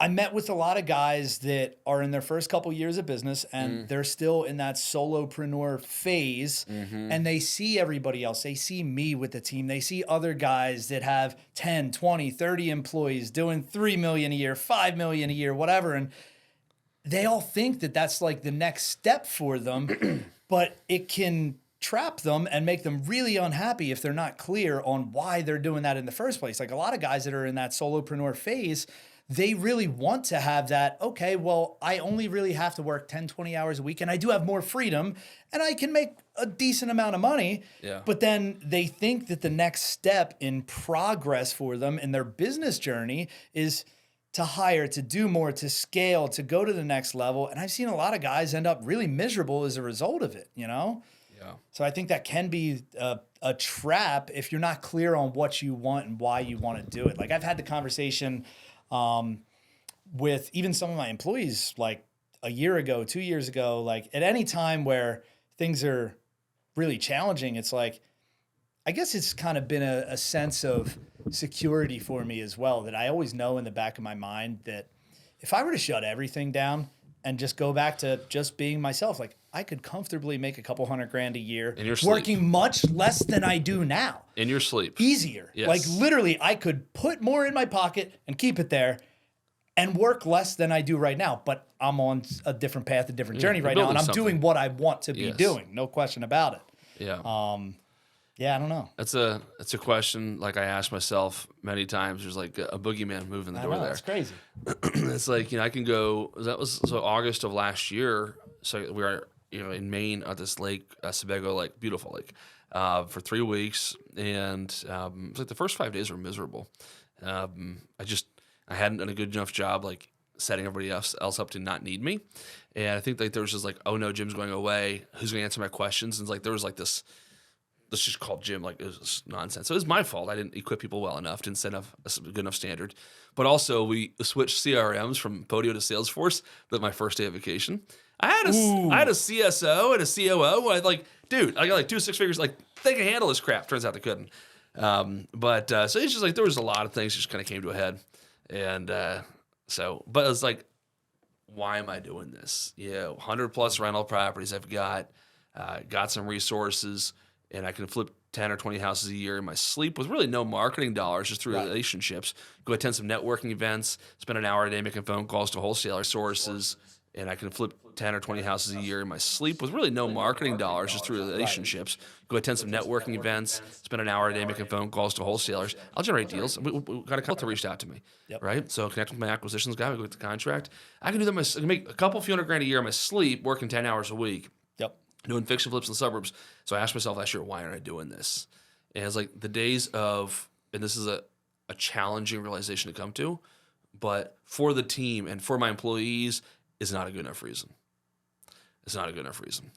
I met with a lot of guys that are in their first couple years of business and they're still in that solopreneur phase, and they see everybody else. They see me with the team. They see other guys that have 10, 20, 30 employees doing 3 million a year, 5 million a year, whatever. And they all think that that's like the next step for them, but it can trap them and make them really unhappy if they're not clear on why they're doing that in the first place. Like a lot of guys that are in that solopreneur phase, they really want to have that, okay, well, I only really have to work 10, 20 hours a week and I do have more freedom and I can make a decent amount of money. Yeah. But then they think that the next step in progress for them in their business journey is to hire, to do more, to scale, to go to the next level. And I've seen a lot of guys end up really miserable as a result of it, Yeah. So I think that can be a trap if you're not clear on what you want and why you want to do it. Like I've had the conversation with even some of my employees, like a year ago, 2 years ago, like at any time where things are really challenging, it's like, I guess it's kind of been a sense of security for me as well, that I always know in the back of my mind that if I were to shut everything down and just go back to just being myself, like I could comfortably make a couple $100,000 a year In your sleep. working much less than I do now. In your sleep. Easier. Yes. Like literally I could put more in my pocket and keep it there and work less than I do right now. But I'm on a different path, a different journey you're right now. And I'm building doing something. what I want to be doing. No question about it. Yeah. Yeah, I don't know. It's a question like I ask myself many times. There's like a boogeyman moving the door there. It's crazy. It's like, I can go, that was so August of last year. So we were, in Maine at this lake, Sebago Lake, beautiful lake, for 3 weeks. And it was like the first 5 days were miserable. I hadn't done a good enough job, like setting everybody else up to not need me. And I think like there was just like, oh no, Jim's going away. Who's going to answer my questions? And it's like, there was like this, let's just call Jim, like it was nonsense. So it was my fault. I didn't equip people well enough, didn't set up a good enough standard. But also we switched CRMs from Podio to Salesforce with my first day of vacation. I had a CSO and a COO. I got like 2 6 figures. Like they can handle this crap. Turns out they couldn't. But so it's just like there was a lot of things that just kind of came to a head. And but it's like, why am I doing this? 100 plus rental properties I've got some resources, and I can flip 10 or 20 houses a year in my sleep with really no marketing dollars, just through relationships. Go attend some networking events, spend an hour a day making phone calls to wholesaler sources, and I can flip 10 or 20 houses a year in my sleep with really no marketing dollars, just through relationships. Go attend some networking events, spend an hour a day making phone calls to wholesalers. I'll generate deals. We got a couple that reached out to me, right? So connect with my acquisitions guy. We go get the contract. I can do that. I can make a couple few $100,000 a year in my sleep, working 10 hours a week, doing fix and flips in the suburbs. So I asked myself last year, why aren't I doing this? And it's like the days of, and this is a challenging realization to come to, but for the team and for my employees, is not a good enough reason. It's not a good enough reason.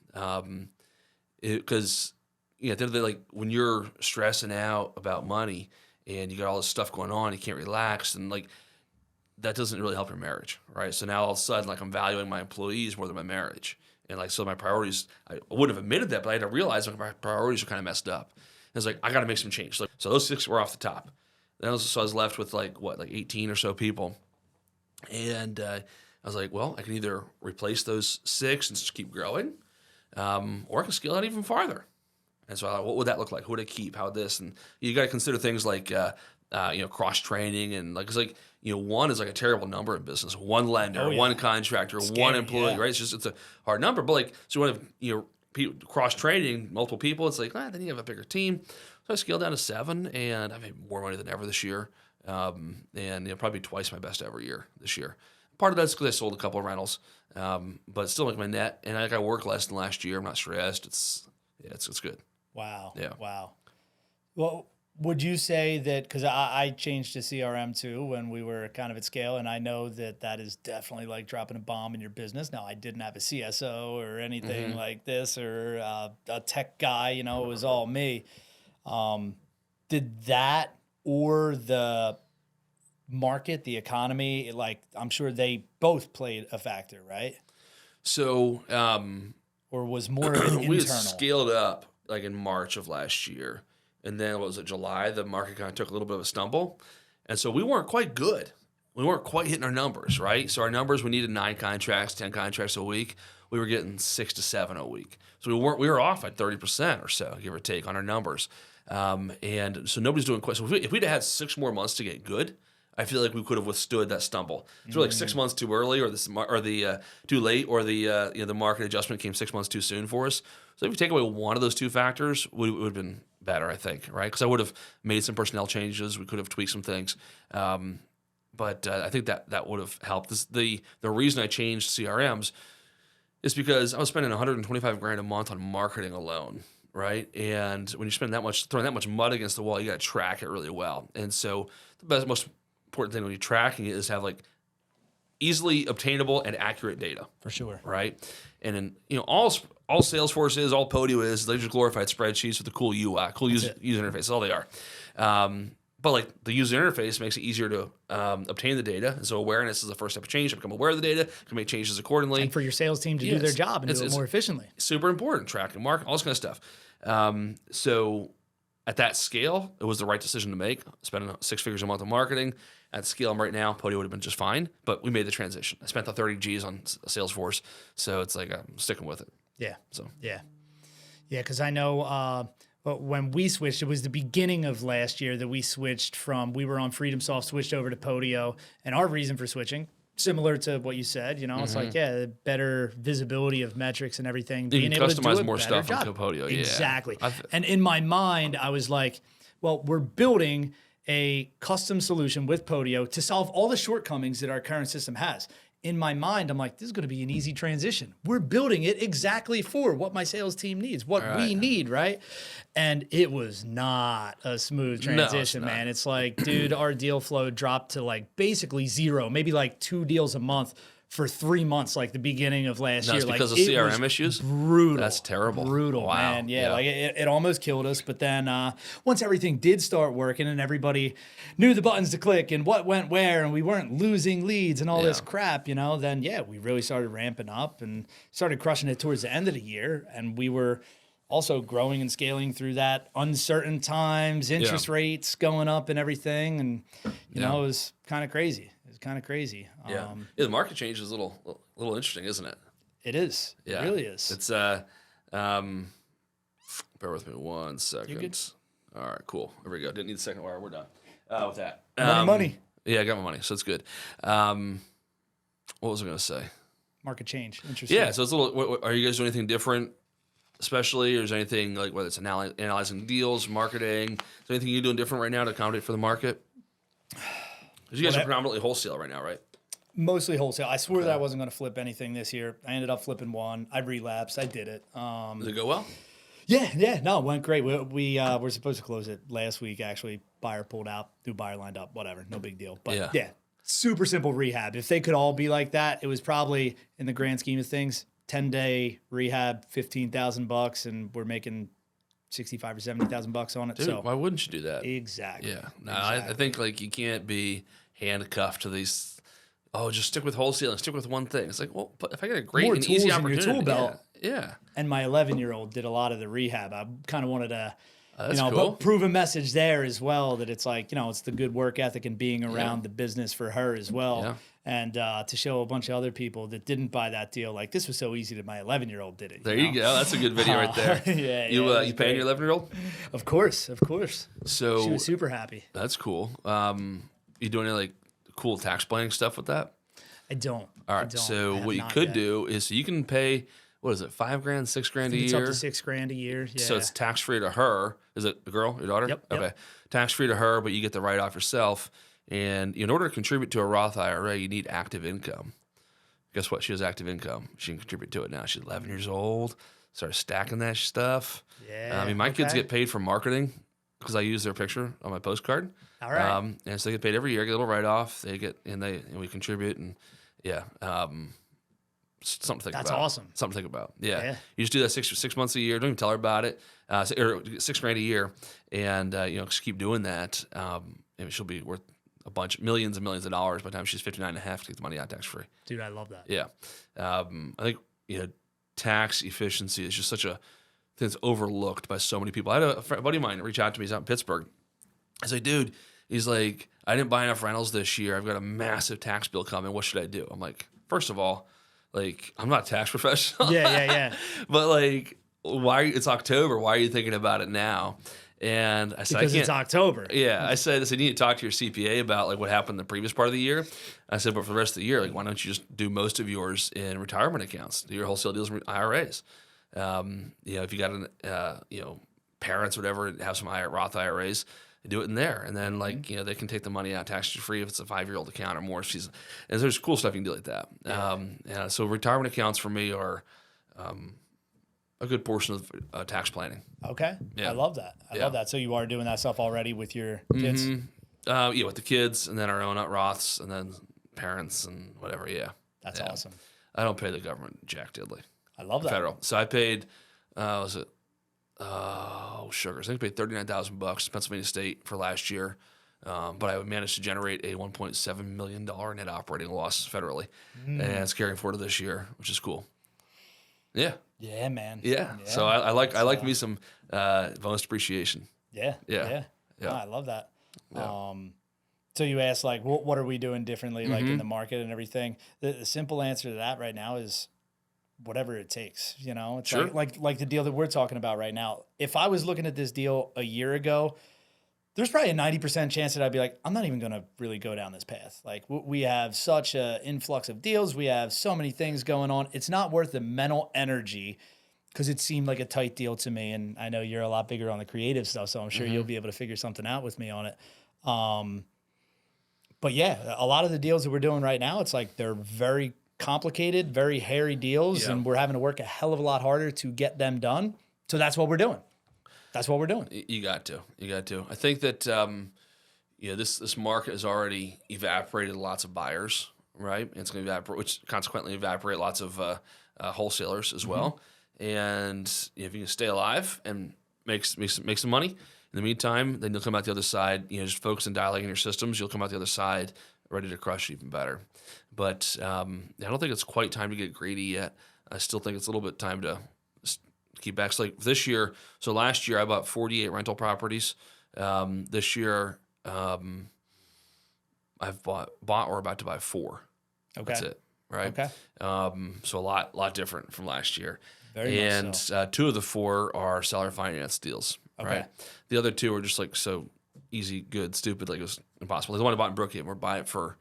Because at the end of the day, like when you're stressing out about money and you got all this stuff going on, you can't relax, and like that doesn't really help your marriage, right? So now all of a sudden, like I'm valuing my employees more than my marriage, and like so my priorities. I wouldn't have admitted that, but I had to realize like my priorities are kind of messed up. And it's like I got to make some change. So those 6 were off the top. So I was left with like 18 or so people, and I was like, well, I can either replace those 6 and just keep growing, or I can scale out even farther. And so I thought, what would that look like? Who would I keep? How would this? And you got to consider things like, cross training, and like, it's like, 1 is like a terrible number in business. 1 lender, 1 contractor, Scary, 1 employee, right? It's a hard number. But like, so you want to, cross training, multiple people. It's like, then you have a bigger team. So I scaled down to 7, and I made more money than ever this year. And probably twice my best ever year this year. Part of that's because I sold a couple of rentals, but still make my net, and I work less than last year. I'm not stressed. It's good. Wow. Yeah. Wow. Well, would you say that, because I changed to CRM too when we were kind of at scale, and I know that is definitely like dropping a bomb in your business. Now, I didn't have a CSO or anything like this, or a tech guy, it was all me. Did that or the market, the economy, like I'm sure they both played a factor, right? So, or was more of an we internal? scaled up like in March of last year, and then what was it, July? The market kind of took a little bit of a stumble, and so we weren't quite good. We weren't quite hitting our numbers, right? So our numbers, we needed 9 contracts, 10 contracts a week. We were getting 6 to 7 a week. So we were off at 30% or so, give or take, on our numbers. And so nobody's doing quite. So if we'd had 6 more months to get good, I feel like we could have withstood that stumble. It's really like 6 months too early, or too late, or the market adjustment came 6 months too soon for us. So if you take away one of those 2 factors, it would have been better, I think, right? Because I would have made some personnel changes. We could have tweaked some things. But I think that would have helped. The reason I changed CRMs is because I was spending $125,000 a month on marketing alone, right? And when you spend that much, throwing that much mud against the wall, you got to track it really well. And so the most important thing when you're tracking it is have like easily obtainable and accurate data. For sure. Right? And then, all Salesforce is, all Podio is, they're just glorified spreadsheets with a cool UI, cool user interface. That's all they are. But like the user interface makes it easier to obtain the data. And so awareness is the first step of change. To become aware of the data, can make changes accordingly. And for your sales team to do their job and do it more efficiently. Super important. Tracking, mark, all this kind of stuff. So at that scale, it was the right decision to make. Spending 6 figures a month on marketing. At the scale I'm right now, Podio would have been just fine. But we made the transition. I spent the 30 G's on Salesforce. So it's like I'm sticking with it. Yeah. So yeah, because I know when we switched, it was the beginning of last year that we switched from, we were on FreedomSoft, switched over to Podio. And our reason for switching, similar to what you said, it's like, better visibility of metrics and everything. You being can able to customize do more stuff on Podio. Exactly. Yeah. And in my mind, I was like, well, we're building a custom solution with Podio to solve all the shortcomings that our current system has. In my mind, I'm like, this is going to be an easy transition. We're building it exactly for what my sales team needs, what we need, right? And it was not a smooth transition, man. It's like, dude, our deal flow dropped to like basically 0, maybe like 2 deals a month for 3 months, like the beginning of last year. Because like, of CRM issues? Brutal. That's terrible. Brutal, wow. man. Yeah, like it almost killed us. But then once everything did start working and everybody knew the buttons to click and what went where and we weren't losing leads and all this crap, then, we really started ramping up and started crushing it towards the end of the year. And we were also growing and scaling through that uncertain times, interest rates going up and everything. And, it was kind of crazy. Kind of crazy. The market change is a little interesting, isn't it? It is. Yeah. It really is. It's bear with me 1 second. You're good. All right, cool. There we go. Didn't need the second wire. We're done with that. Money. Yeah, I got my money, so it's good. What was I going to say? market change. Interesting. Yeah, so it's a little. Are you guys doing anything different, especially, or is there anything like whether it's analyzing deals, marketing? Is there anything you're doing different right now to accommodate for the market? Because you guys are predominantly wholesale right now, right? Mostly wholesale. I swore that I wasn't going to flip anything this year. I ended up flipping one. I relapsed. I did it. Did it go well? Yeah. No, it went great. We were supposed to close it last week, actually. Buyer pulled out. New buyer lined up. Whatever. No big deal. But yeah, super simple rehab. If they could all be like that, it was probably, in the grand scheme of things, 10-day rehab, $15,000, and we're making $65,000 or $70,000 on it. Dude, so why wouldn't you do that? Exactly. Yeah. No, I think like you can't be handcuffed to these. Oh, just stick with wholesale and stick with one thing. It's like, well, but if I get a great More and tools easy in your opportunity, tool belt. Yeah. And my 11-year-old did a lot of the rehab. I kind of wanted to, That's cool. prove a message there as well, that it's like, it's the good work ethic and being around the business for her as well. Yeah. And to show a bunch of other people that didn't buy that deal, like, this was so easy that my 11-year-old did it. There you go. That's a good video right there. You paying your 11-year-old? Of course. So she was super happy. That's cool. You doing any like cool tax planning stuff with that? I don't. All right. So what you could do is you can pay, what is it, $5,000, $6,000 a year? It's up to $6,000 a year. Yeah. So it's tax free to her. Is it a girl, your daughter? Yep. Okay. Tax free to her, but you get the write off yourself. And in order to contribute to a Roth IRA, you need active income. Guess what? She has active income. She can contribute to it now. She's 11 years old. Start stacking that stuff. Yeah. My kids get paid for marketing because I use their picture on my postcard. All right. And so they get paid every year, get a little write off. They get and we contribute and something to think about. That's awesome. Something to think about. Yeah. You just do that six months a year. Don't even tell her about it. Or $6,000 a year, and just keep doing that. And she'll be worth millions and millions of dollars by the time she's 59 and a half to get the money out tax free. Dude, I love that. Yeah. I think tax efficiency is just such a thing that's overlooked by so many people. I had a buddy of mine reach out to me. He's out in Pittsburgh. I say, dude, he's like, I didn't buy enough rentals this year. I've got a massive tax bill coming. What should I do? I'm like, first of all, like, I'm not a tax professional. Yeah. But like, it's October. Why are you thinking about it now? And I said, because it's October. Yeah. I said, you need to talk to your CPA about like what happened in the previous part of the year. I said, but for the rest of the year, like, why don't you just do most of yours in retirement accounts? Do your wholesale deals in IRAs. If you got parents or whatever, have some Roth IRAs, do it in there. And then they can take the money out tax free if it's a 5-year-old account or more. And there's cool stuff you can do like that. Yeah. So retirement accounts for me are a good portion of tax planning. Okay. Yeah. I love that. I love that. So you are doing that stuff already with your kids? Mm-hmm. With the kids and then our own Roths and then parents and whatever. Yeah. That's awesome. I don't pay the government jack diddly. I love that. Federal. So I paid, sugars. I think I paid $39,000 Pennsylvania State for last year. But I managed to generate a $1.7 million net operating loss federally. And it's carrying forward to this year, which is cool. Yeah. Yeah, man. Yeah. So I like me some bonus depreciation. Yeah. No, I love that. Yeah. So you asked like, what are we doing differently, like in the market and everything? The simple answer to that right now is whatever it takes. It's sure. like the deal that we're talking about right now. If I was looking at this deal a year ago, there's probably a 90% chance that I'd be like, I'm not even going to really go down this path. Like we have such an influx of deals. We have so many things going on. It's not worth the mental energy because it seemed like a tight deal to me. And I know you're a lot bigger on the creative stuff, so I'm sure you'll be able to figure something out with me on it. But yeah, a lot of the deals that we're doing right now, it's like they're very complicated, very hairy deals, and we're having to work a hell of a lot harder to get them done. So that's what we're doing. You got to. I think that this market has already evaporated lots of buyers, right? It's going to evaporate, which consequently evaporate lots of wholesalers as well. And if you can stay alive and make some money in the meantime, then you'll come out the other side. Just focus on dialing in your systems. You'll come out the other side ready to crush even better. But I don't think it's quite time to get greedy yet. I still think it's a little bit time to keep back. So like this year, so last year I bought 48 rental properties. This year I've bought or about to buy 4. Okay. That's it. Right. Okay. So a lot different from last year. Very much so. 2 of the 4 are seller finance deals. Okay. Right. The other 2 are just like so easy, good, stupid, like it was impossible. The one I bought in Brookhaven, we're buying it for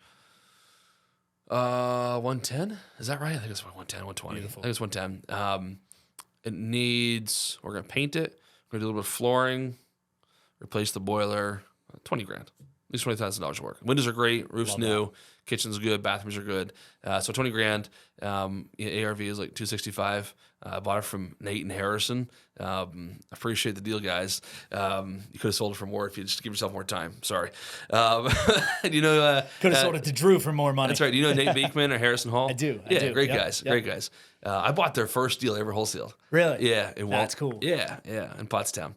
110. Is that right? I think it's 110, 120. Beautiful. I think it's 110. It needs, we're going to paint it. We're going to do a little bit of flooring, replace the boiler, 20 grand. At least $20,000 work. Windows are great. Roof's Love new. Kitchen's good. Bathrooms are good. So 20 grand. ARV is like 265. I bought it from Nate and Harrison. Appreciate the deal, guys. You could have sold it for more if you just give yourself more time. Sorry. You know, Could have sold it to Drew for more money. that's right. Do you know Nate Beekman or Harrison Hall? I do. Yeah, great Yep, guys. yep. Great guys. I bought their first deal ever wholesaled. Really? Yeah. That's cool. Yeah, in Pottstown.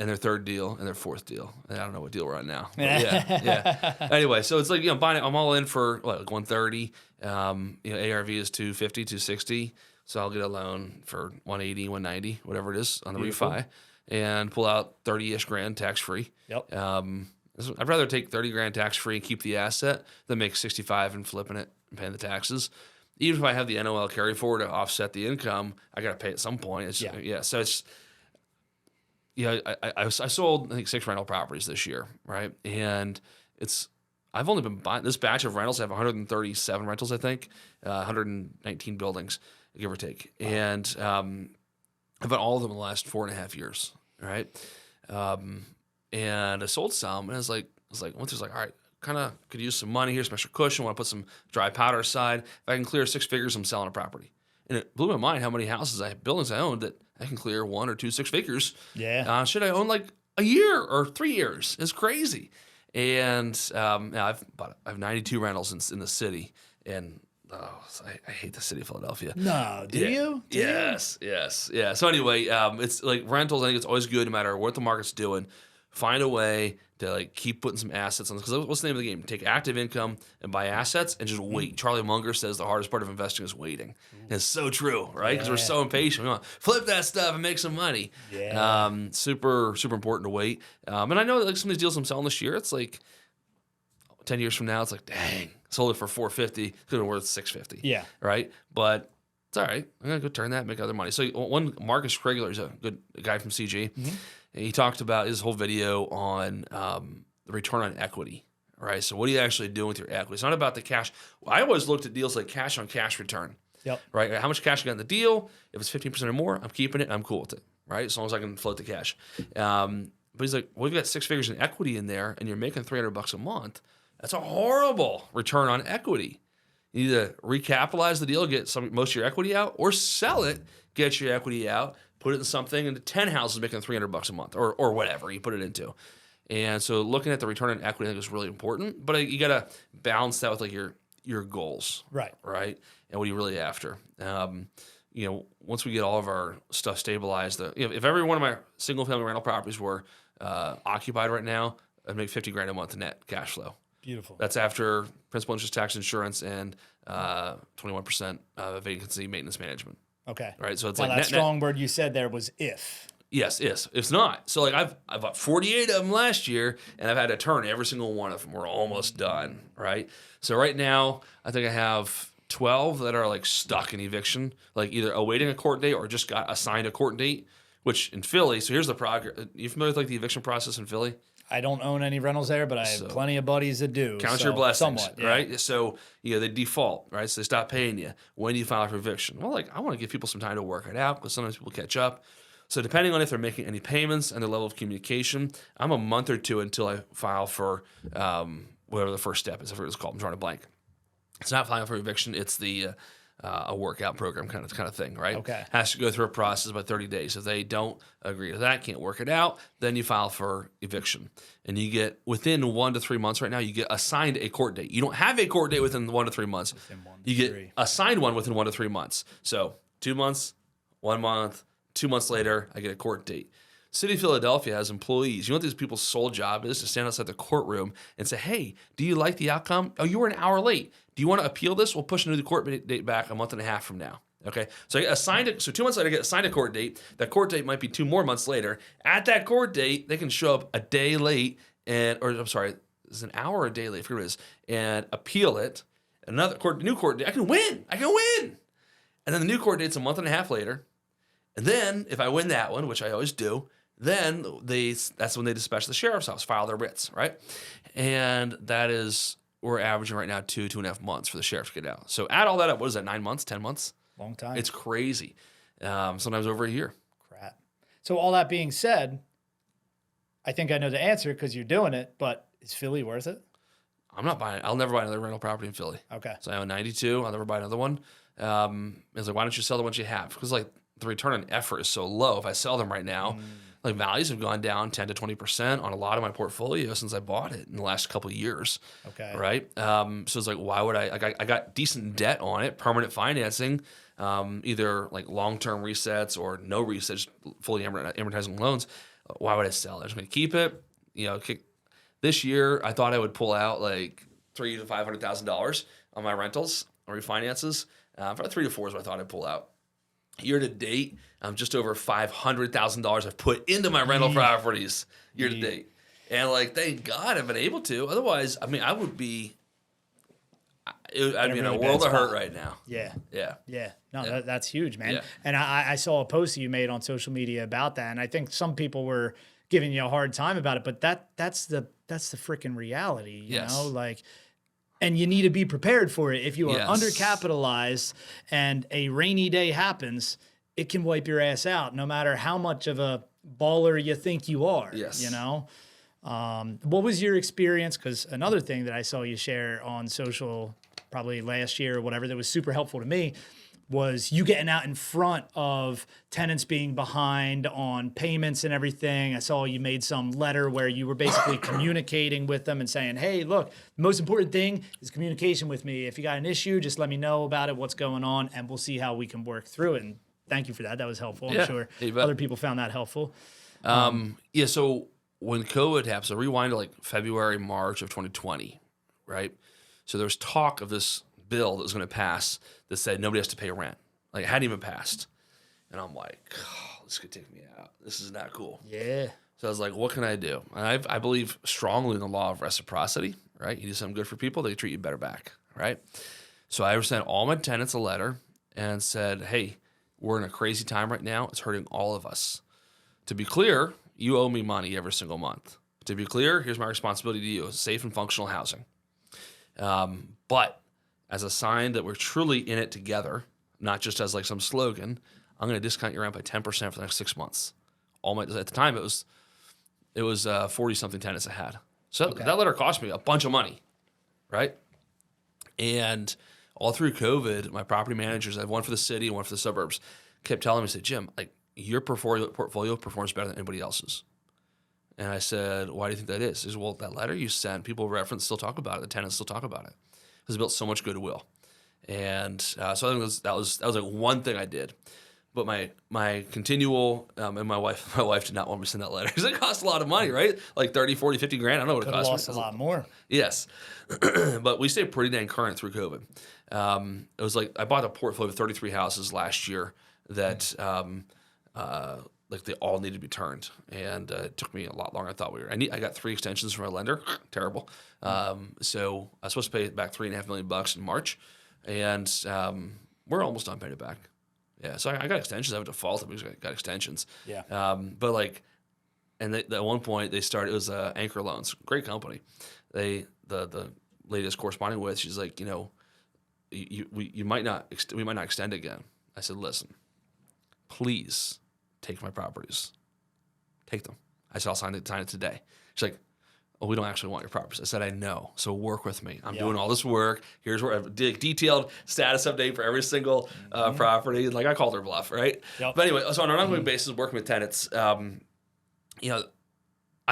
And their third deal and their fourth deal. And I don't know what deal we're on now. But yeah. Anyway, so it's like, buying it, I'm all in for like 130. ARV is 250, 260. So I'll get a loan for 180, 190, whatever it is on the Beautiful. refi, and pull out 30-ish grand tax free. Yep. I'd rather take 30 grand tax free and keep the asset than make 65 and flipping it and paying the taxes. Even if I have the NOL carry forward to offset the income, I got to pay at some point. So it's, I sold, I think, 6 rental properties this year, right? And I've only been buying, this batch of rentals, I have 137 rentals, I think, 119 buildings, give or take. And I've bought all of them in the last 4.5 years, right? And I sold some, and I was like, once it's like, all right, kind of could use some money here, some extra cushion, want to put some dry powder aside. If I can clear 6 figures, I'm selling a property. And it blew my mind how many buildings I owned that I can clear 1 or 2 6 figures. Yeah. Should I own like a year or 3 years? It's crazy. And I have 92 rentals in the city, and I hate the city of Philadelphia. No, do you? Do you? Yes. Yeah. So anyway, it's like rentals. I think it's always good, no matter what the market's doing. Find a way to like keep putting some assets on. Because what's the name of the game? Take active income and buy assets and just wait. Charlie Munger says the hardest part of investing is waiting. And it's so true, right? Because we're so impatient. We want to flip that stuff and make some money. Yeah. Super important to wait. And I know that like some of these deals I'm selling this year, it's like 10 years from now, it's like, dang, sold it for $450. Could have been worth $650. Yeah. Right? But it's all right. I'm going to go turn that and make other money. So one, Marcus Krigler is a guy from CG. Mm-hmm. And he talked about his whole video on the return on equity, right? So what are you actually doing with your equity? It's not about the cash. I always looked at deals like cash on cash return, Yep. right? How much cash you got in the deal? If it's 15% or more, I'm keeping it and I'm cool with it, right? As long as I can float the cash. But he's like, well, you've got 6 figures in equity in there and you're making $300 a month. That's a horrible return on equity. You need to recapitalize the deal, get most of your equity out, or sell it, get your equity out, put it in something into 10 houses making $300 a month or whatever you put it into. And so looking at the return on equity, I think is really important. But you got to balance that with like your goals, Right. And what are you really after? Once we get all of our stuff stabilized, if every one of my single family rental properties were occupied right now, I'd make 50 grand a month in net cash flow. Beautiful. That's after principal, interest, tax, insurance, and 21% vacancy maintenance management. Okay. Right. So it's Now, like that strong word you said there was if. Yes. It's not. So like I've bought 48 of them last year, and I've had to turn every single one of them. We're almost done. Right. So right now, I think I have 12 that are like stuck in eviction, like either awaiting a court date or just got assigned a court date. Which in Philly, so here's the progress. You familiar with like the eviction process in Philly? I don't own any rentals there, but I have plenty of buddies that do. Count your blessings, somewhat, yeah. right? So, they default, right? So they stop paying you. When do you file for eviction? Well, like I want to give people some time to work it out because sometimes people catch up. So depending on if they're making any payments and their level of communication, I'm a month or two until I file for whatever the first step is. I forget what it's called. I'm drawing a blank. It's not filing for eviction. It's the a workout program kind of thing, right? Okay. Has to go through a process about 30 days. If they don't agree to that, can't work it out, then you file for eviction. And you get, within 1 to 3 months right now, you get assigned a court date. You don't have a court date within 1 to 3 months. You get assigned one within 1 to 3 months. So 2 months, 1 month, 2 months later, I get a court date. City of Philadelphia has employees. You know what these people's sole job is? To stand outside the courtroom and say, hey, do you like the outcome? Oh, you were an hour late. Do you want to appeal this? We'll push the court date back a month and a half from now. Okay, so I get assigned so 2 months later, I get assigned a court date. That court date might be 2 more months later. At that court date, they can show up a day late it's an hour or a day late, I forget what it is, and appeal it. New court date, I can win. And then the new court date's a month and a half later. And then if I win that one, which I always do, then that's when they dispatch the sheriff's house, file their writs, right? And that is we're averaging right now 2.5 months for the sheriff to get out. So add all that up. What is that? 9 months, 10 months? Long time. It's crazy. Sometimes over a year. Crap. So all that being said, I think I know the answer because you're doing it, but is Philly worth it? I'm not buying it. I'll never buy another rental property in Philly. Okay. So I own 92. I'll never buy another one. It's like, why don't you sell the ones you have? Because like the return on effort is so low. If I sell them right now, like values have gone down 10 to 20% on a lot of my portfolio since I bought it in the last couple of years. Okay. Right. So it's like, why would I? Like, I got decent debt on it, permanent financing, either like long-term resets or no resets, fully amortizing loans. Why would I sell it? I'm just going to keep it. This year, I thought I would pull out like $300,000 to $500,000 on my rentals or refinances. About 3 to 4 is what I thought I'd pull out. Year to date, I'm just over $500,000 I've put into my rental properties year to date, and like thank God I've been able to. Otherwise, I mean, I'd be in a world of hurt right now. Yeah. Yeah. Yeah. No, that's huge, man. Yeah. And I saw a post you made on social media about that, and I think some people were giving you a hard time about it, but that's the freaking reality, you know, like, and you need to be prepared for it. If you are undercapitalized and a rainy day happens, it can wipe your ass out no matter how much of a baller you think you are, you know? What was your experience? Because another thing that I saw you share on social probably last year or whatever that was super helpful to me was you getting out in front of tenants being behind on payments and everything. I saw you made some letter where you were basically communicating with them and saying, hey, look, the most important thing is communication with me. If you got an issue, just let me know about it, what's going on, and we'll see how we can work through it. And thank you for that. That was helpful. I'm sure other people found that helpful. So when COVID happened, so rewind to like February, March of 2020, right? So there was talk of this bill that was going to pass that said nobody has to pay rent. Like, it hadn't even passed. And I'm like, oh, this could take me out. This is not cool. Yeah. So I was like, what can I do? And I believe strongly in the law of reciprocity, right? You do something good for people, they treat you better back, right? So I sent all my tenants a letter and said, hey, we're in a crazy time right now. It's hurting all of us. To be clear, you owe me money every single month. To be clear, here's my responsibility to you, safe and functional housing. But as a sign that we're truly in it together, not just as like some slogan, I'm going to discount your rent by 10% for the next 6 months. At the time, it was 40-something tenants I had. So that letter cost me a bunch of money, right? And all through COVID, my property managers, I have one for the city and one for the suburbs, kept telling me, said, Jim, like your portfolio performs better than anybody else's. And I said, why do you think that is? He said, well, that letter you sent, people reference, still talk about it. The tenants still talk about it. It's built so much goodwill. And so I think that was like one thing I did. But my continual, and my wife did not want me to send that letter because it cost a lot of money, right? Like 30, 40, 50 grand. I don't know what it cost. Lost a lot more. Yes. But we stayed pretty dang current through COVID. It was like I bought a portfolio of 33 houses last year that like they all needed to be turned, and it took me a lot longer than I thought we were. I got 3 extensions from my lender. Terrible. So I was supposed to pay back $3.5 million in March, and we're almost done paying it back. Yeah, so I got extensions. I have a default because I got extensions. Yeah. But like, and at one point they started. It was Anchor Loans, great company. The lady I was corresponding with, she's like, we might not extend again. I said, listen, please take my properties. Take them. I said, I'll sign it today. She's like, oh, we don't actually want your properties. I said, I know. So work with me. I'm doing all this work. Here's where I've detailed status update for every single property. And like I called her bluff, right? Yep. But anyway, so on an ongoing basis, working with tenants, I've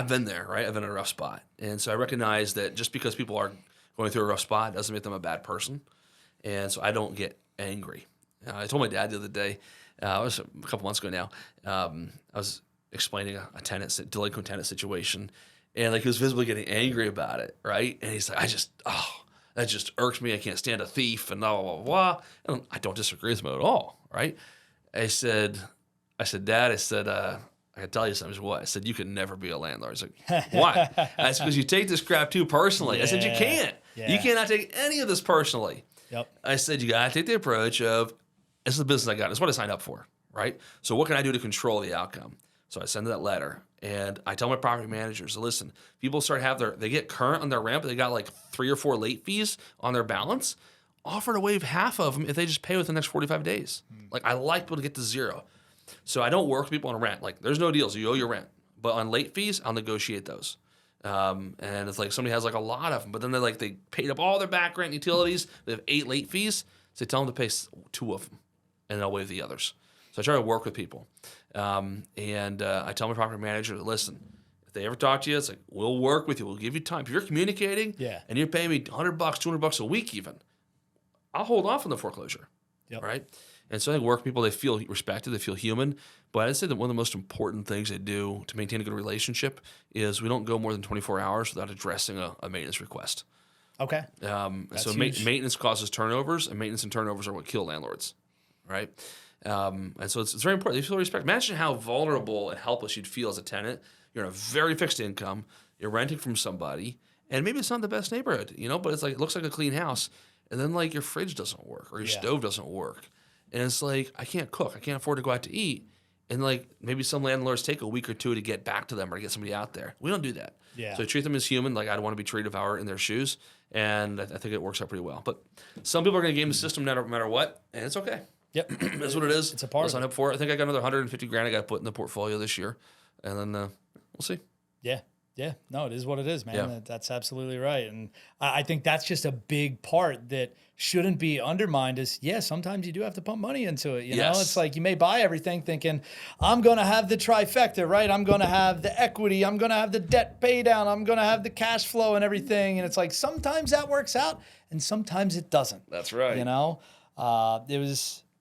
been there, right? I've been in a rough spot. And so I recognize that just because people are going through a rough spot doesn't make them a bad person. And so I don't get angry. I told my dad the other day, it was a couple months ago now, I was explaining a delinquent tenant situation, and like he was visibly getting angry about it, right? And he's like, that just irks me. I can't stand a thief and blah, blah, blah. And I don't disagree with him at all, right? I said, Dad, I can tell you something. He said, what? I said, you can never be a landlord. He's like, why? I said, because you take this crap too personally. I said, you can't. Yeah. You cannot take any of this personally. Yep. I said, you got to take the approach of, this is the business I got. It's what I signed up for, right? So what can I do to control the outcome? So I send that letter, and I tell my property managers, listen, people they get current on their rent, but they got like 3 or 4 late fees on their balance. Offer to waive half of them if they just pay within the next 45 days. Like, I like people to get to zero. So I don't work with people on rent. Like, there's no deals. You owe your rent. But on late fees, I'll negotiate those. And it's like somebody has like a lot of them, but then they paid up all their back rent and utilities. They have 8 late fees. So tell them to pay 2 of them, and they'll waive the others. So I try to work with people. I tell my property manager, listen, if they ever talk to you, it's like, we'll work with you. We'll give you time. If you're communicating and you're paying me $100, $200 a week even, I'll hold off on the foreclosure. Yep. Right? And so I think work people, they feel respected, they feel human. But I'd say that one of the most important things they do to maintain a good relationship is we don't go more than 24 hours without addressing a maintenance request. Okay. So maintenance causes turnovers, and maintenance and turnovers are what kill landlords, right? And so it's very important. They feel respect. Imagine how vulnerable and helpless you'd feel as a tenant. You're in a very fixed income. You're renting from somebody, and maybe it's not the best neighborhood, but it's like it looks like a clean house, and then like your fridge doesn't work or your stove doesn't work, and it's like I can't cook, I can't afford to go out to eat, and like maybe some landlords take a week or 2 to get back to them or to get somebody out there. We don't do that. Yeah. So I treat them as human, like I'd want to be treated if I were in their shoes, and I think it works out pretty well. But some people are going to game the system no matter what, and it's okay. Yep. That's what it is. It's a part I'll sign up for it. I think I got another $150,000 I got to put in the portfolio this year, and then we'll see. Yeah. Yeah. No, it is what it is, man. Yeah. That's absolutely right. And I think that's just a big part that shouldn't be undermined is, sometimes you do have to pump money into it. You know, it's like you may buy everything thinking, I'm going to have the trifecta, right? I'm going to have the equity. I'm going to have the debt pay down. I'm going to have the cash flow and everything. And it's like sometimes that works out and sometimes it doesn't. That's right.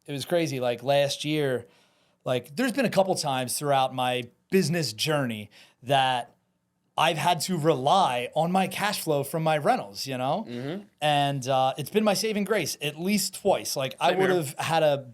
It was crazy. Like last year, like there's been a couple times throughout my business journey that I've had to rely on my cash flow from my rentals, Mm-hmm. And it's been my saving grace at least twice. Like I would have had to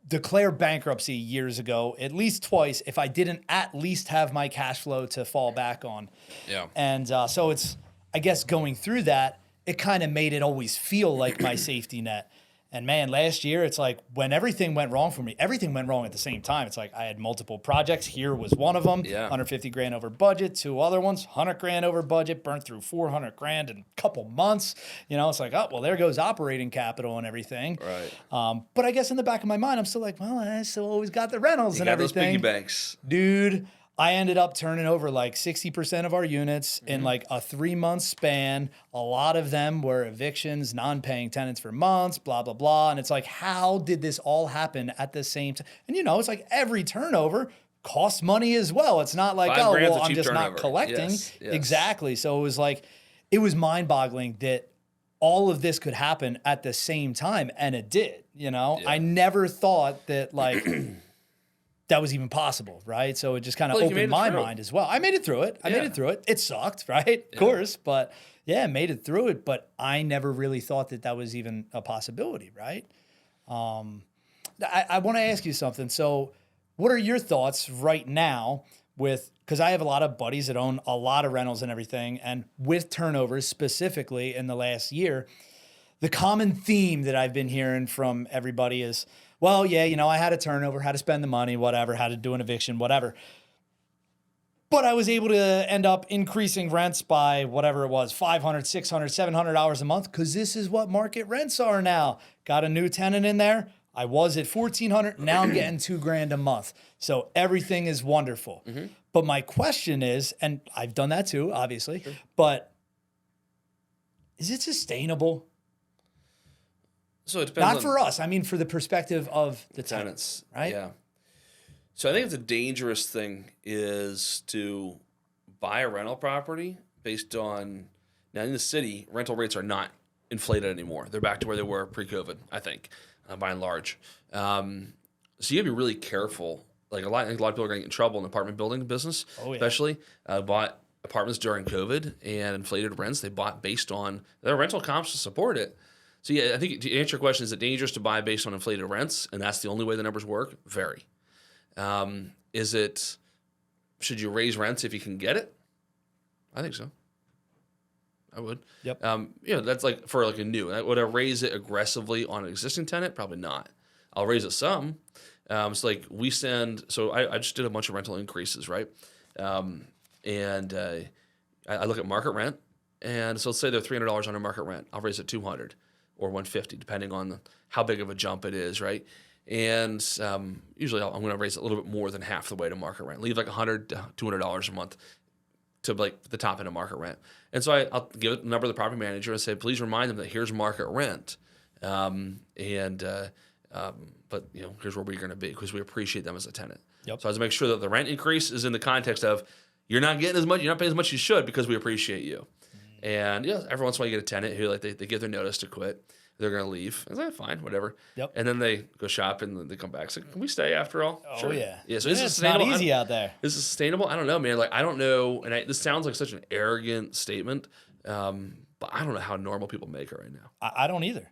declare bankruptcy years ago, at least twice, if I didn't at least have my cash flow to fall back on. Yeah. And so it's, I guess going through that, it kind of made it always feel like my safety net. And man, last year, it's like when everything went wrong for me, everything went wrong at the same time. It's like I had multiple projects. Here was one of them, $150,000 over budget. 2 other ones, $100,000 over budget, burnt through $400,000 in a couple months. It's like, oh, well, there goes operating capital and everything. Right. But I guess in the back of my mind, I'm still like, well, I still always got the rentals and everything. Those piggy banks. Dude, I ended up turning over like 60% of our units in like a 3-month span. A lot of them were evictions, non-paying tenants for months, blah, blah, blah. And it's like, how did this all happen at the same time? And it's like every turnover costs money as well. It's not like, oh, well, I'm just not collecting. Yes. Exactly. So it was mind-boggling that all of this could happen at the same time. And it did, I never thought that like... that was even possible, right? So it just kind of opened my mind as well. I made it through it. It sucked, right? Of course, but made it through it. But I never really thought that was even a possibility, right? I want to ask you something. So what are your thoughts right now because I have a lot of buddies that own a lot of rentals and everything, and with turnovers specifically in the last year, the common theme that I've been hearing from everybody is, well, I had a turnover, had to spend the money, whatever, had to do an eviction, whatever. But I was able to end up increasing rents by whatever it was, $500, $600, $700 a month, because this is what market rents are now. Got a new tenant in there. I was at $1,400. Now I'm getting $2,000 a month. So everything is wonderful. Mm-hmm. But my question is, and I've done that too, obviously, but is it sustainable? So it depends. Not for us. I mean, for the perspective of the tenants, right? Yeah. So I think it's a dangerous thing is to buy a rental property based on, now in the city, rental rates are not inflated anymore. They're back to where they were pre-COVID, I think, by and large. So you have to be really careful. Like I think a lot of people are going to get in trouble in the apartment building business, especially. Bought apartments during COVID and inflated rents. They bought based on their rental comps to support it. So I think to answer your question, is it dangerous to buy based on inflated rents, and that's the only way the numbers work? Very. Should you raise rents if you can get it? I think so. I would. Yep. That's like for like a new. Would I raise it aggressively on an existing tenant? Probably not. I'll raise it some, So like we send, so I just did a bunch of rental increases, right? And I look at market rent, and so let's say they're $300 under market rent. I'll raise it 200 or 150, depending on how big of a jump it is, right? And usually I'm going to raise it a little bit more than half the way to market rent. Leave like $100 to $200 a month to like the top end of market rent. And so I'll give it the number of the property manager and say, please remind them that here's market rent. But here's where we're going to be because we appreciate them as a tenant. Yep. So I have to make sure that the rent increase is in the context of you're not getting as much, you're not paying as much as you should because we appreciate you. And every once in a while you get a tenant who like they give their notice to quit. They're going to leave. I was like, fine, whatever. Yep. And then they go shopping and they come back. So can we stay after all? Oh, sure. yeah. Yeah. So it's not easy out there. Is it sustainable? I don't know, man. Like, I don't know. And this sounds like such an arrogant statement. But I don't know how normal people make it right now. I don't either.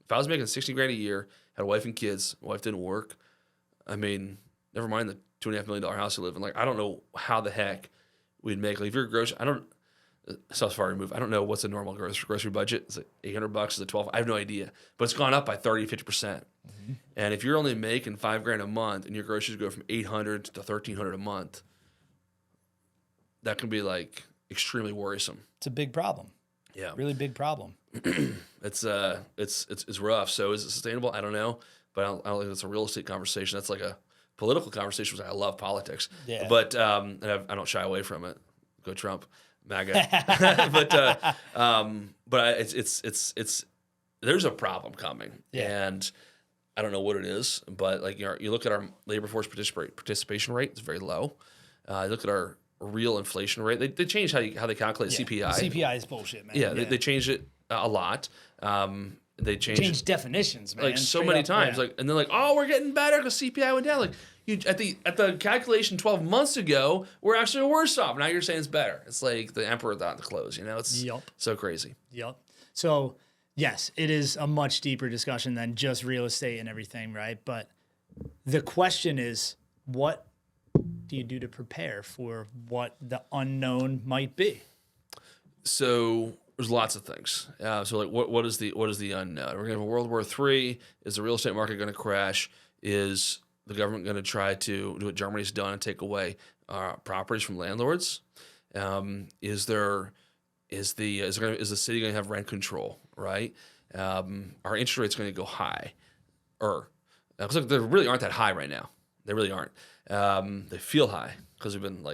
If I was making $60,000 a year, had a wife and kids, my wife didn't work. I mean, never mind the $2.5 million house you live in. Like, I don't know how the heck we'd make. Like, if you're a grocery, so far removed. I don't know what's a normal grocery budget. Is it $800? Is it $12? I have no idea. But it's gone up by 30, 50%. Mm-hmm. And if you're only making $5,000 a month and your groceries go from $800 to $1,300 a month, that can be like extremely worrisome. It's a big problem. Yeah, really big problem. It's rough. So is it sustainable? I don't know. But I don't think it's a real estate conversation. That's like a political conversation. I love politics. Yeah. But and I don't shy away from it. Go Trump. MAGA. but it's there's a problem coming, and I don't know what it is. But like you look at our labor force participation rate; it's very low. You look at our real inflation rate. They changed how they calculate CPI. CPI is bullshit, man. Yeah, they changed it a lot. They changed definitions, man. Like so many times. Like, and they're like, oh, we're getting better because CPI went down. Like at the calculation 12 months ago, we're actually worse off. Now you're saying it's better. It's like the emperor without the clothes. It's so crazy. Yep. So yes, it is a much deeper discussion than just real estate and everything, right? But the question is, what do you do to prepare for what the unknown might be? So there's lots of things. So like, what is the unknown? We're gonna have a World War III. Is the real estate market going to crash? Is the government going to try to do what Germany's done and take away properties from landlords? Is the city going to have rent control? Right? Are interest rates going to go high? Because they really aren't that high right now. They really aren't. They feel high because we've been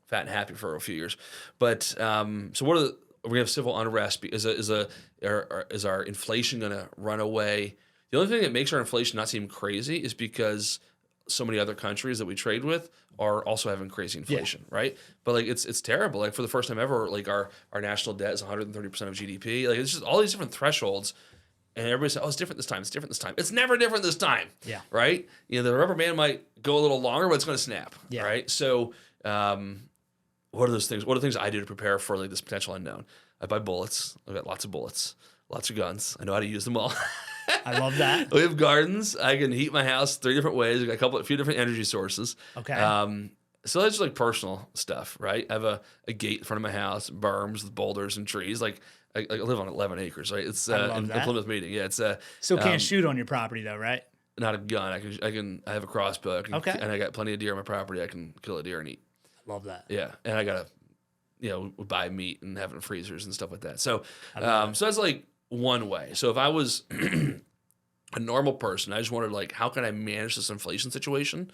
fat and happy for a few years. But so what are we're gonna have civil unrest? Is our inflation gonna run away? The only thing that makes our inflation not seem crazy is because so many other countries that we trade with are also having crazy inflation, right? But it's terrible. Like for the first time ever, our national debt is 130% of GDP. Like it's just all these different thresholds. And everybody says, oh, it's different this time. It's different this time. It's never different this time. Yeah. Right? The rubber band might go a little longer, but it's going to snap. Yeah. Right? So what are those things? What are the things I do to prepare for this potential unknown? I buy bullets. I've got lots of bullets, lots of guns. I know how to use them all. I love that. We have gardens. I can heat my house 3 different ways. I've got a few different energy sources. Okay. So that's just personal stuff, right? I have a gate in front of my house, berms with boulders and trees. I live on 11 acres, right? It's in Plymouth Meeting. Yeah, it's still can't shoot on your property though, right? Not a gun. I have a crossbow. And I got plenty of deer on my property. I can kill a deer and eat. Love that. Yeah, and I gotta, we buy meat and have it in freezers and stuff like that. So, so that's one way. So if I was a normal person, I just wanted how can I manage this inflation situation?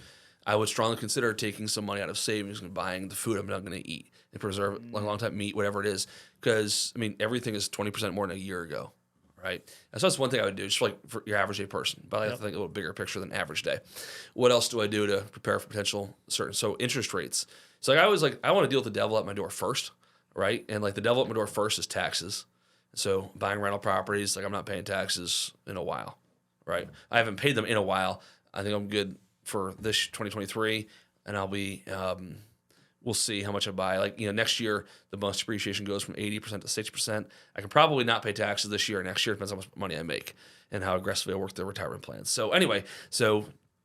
I would strongly consider taking some money out of savings and buying the food I'm not going to eat and preserve a long time meat, whatever it is. Because everything is 20% more than a year ago, right? And so that's one thing I would do, just for your average day person. But I have to think a little bigger picture than average day. What else do I do to prepare for potential so interest rates? So I always I want to deal with the devil at my door first, right? And the devil at my door first is taxes. So buying rental properties, I'm not paying taxes in a while, right? I haven't paid them in a while. I think I'm good for this 2023, and I'll be we'll see how much I buy. Next year the bonus depreciation goes from 80% to 60%. I can probably not pay taxes this year or next year. It depends how much money I make and how aggressively I work the retirement plans. So anyway,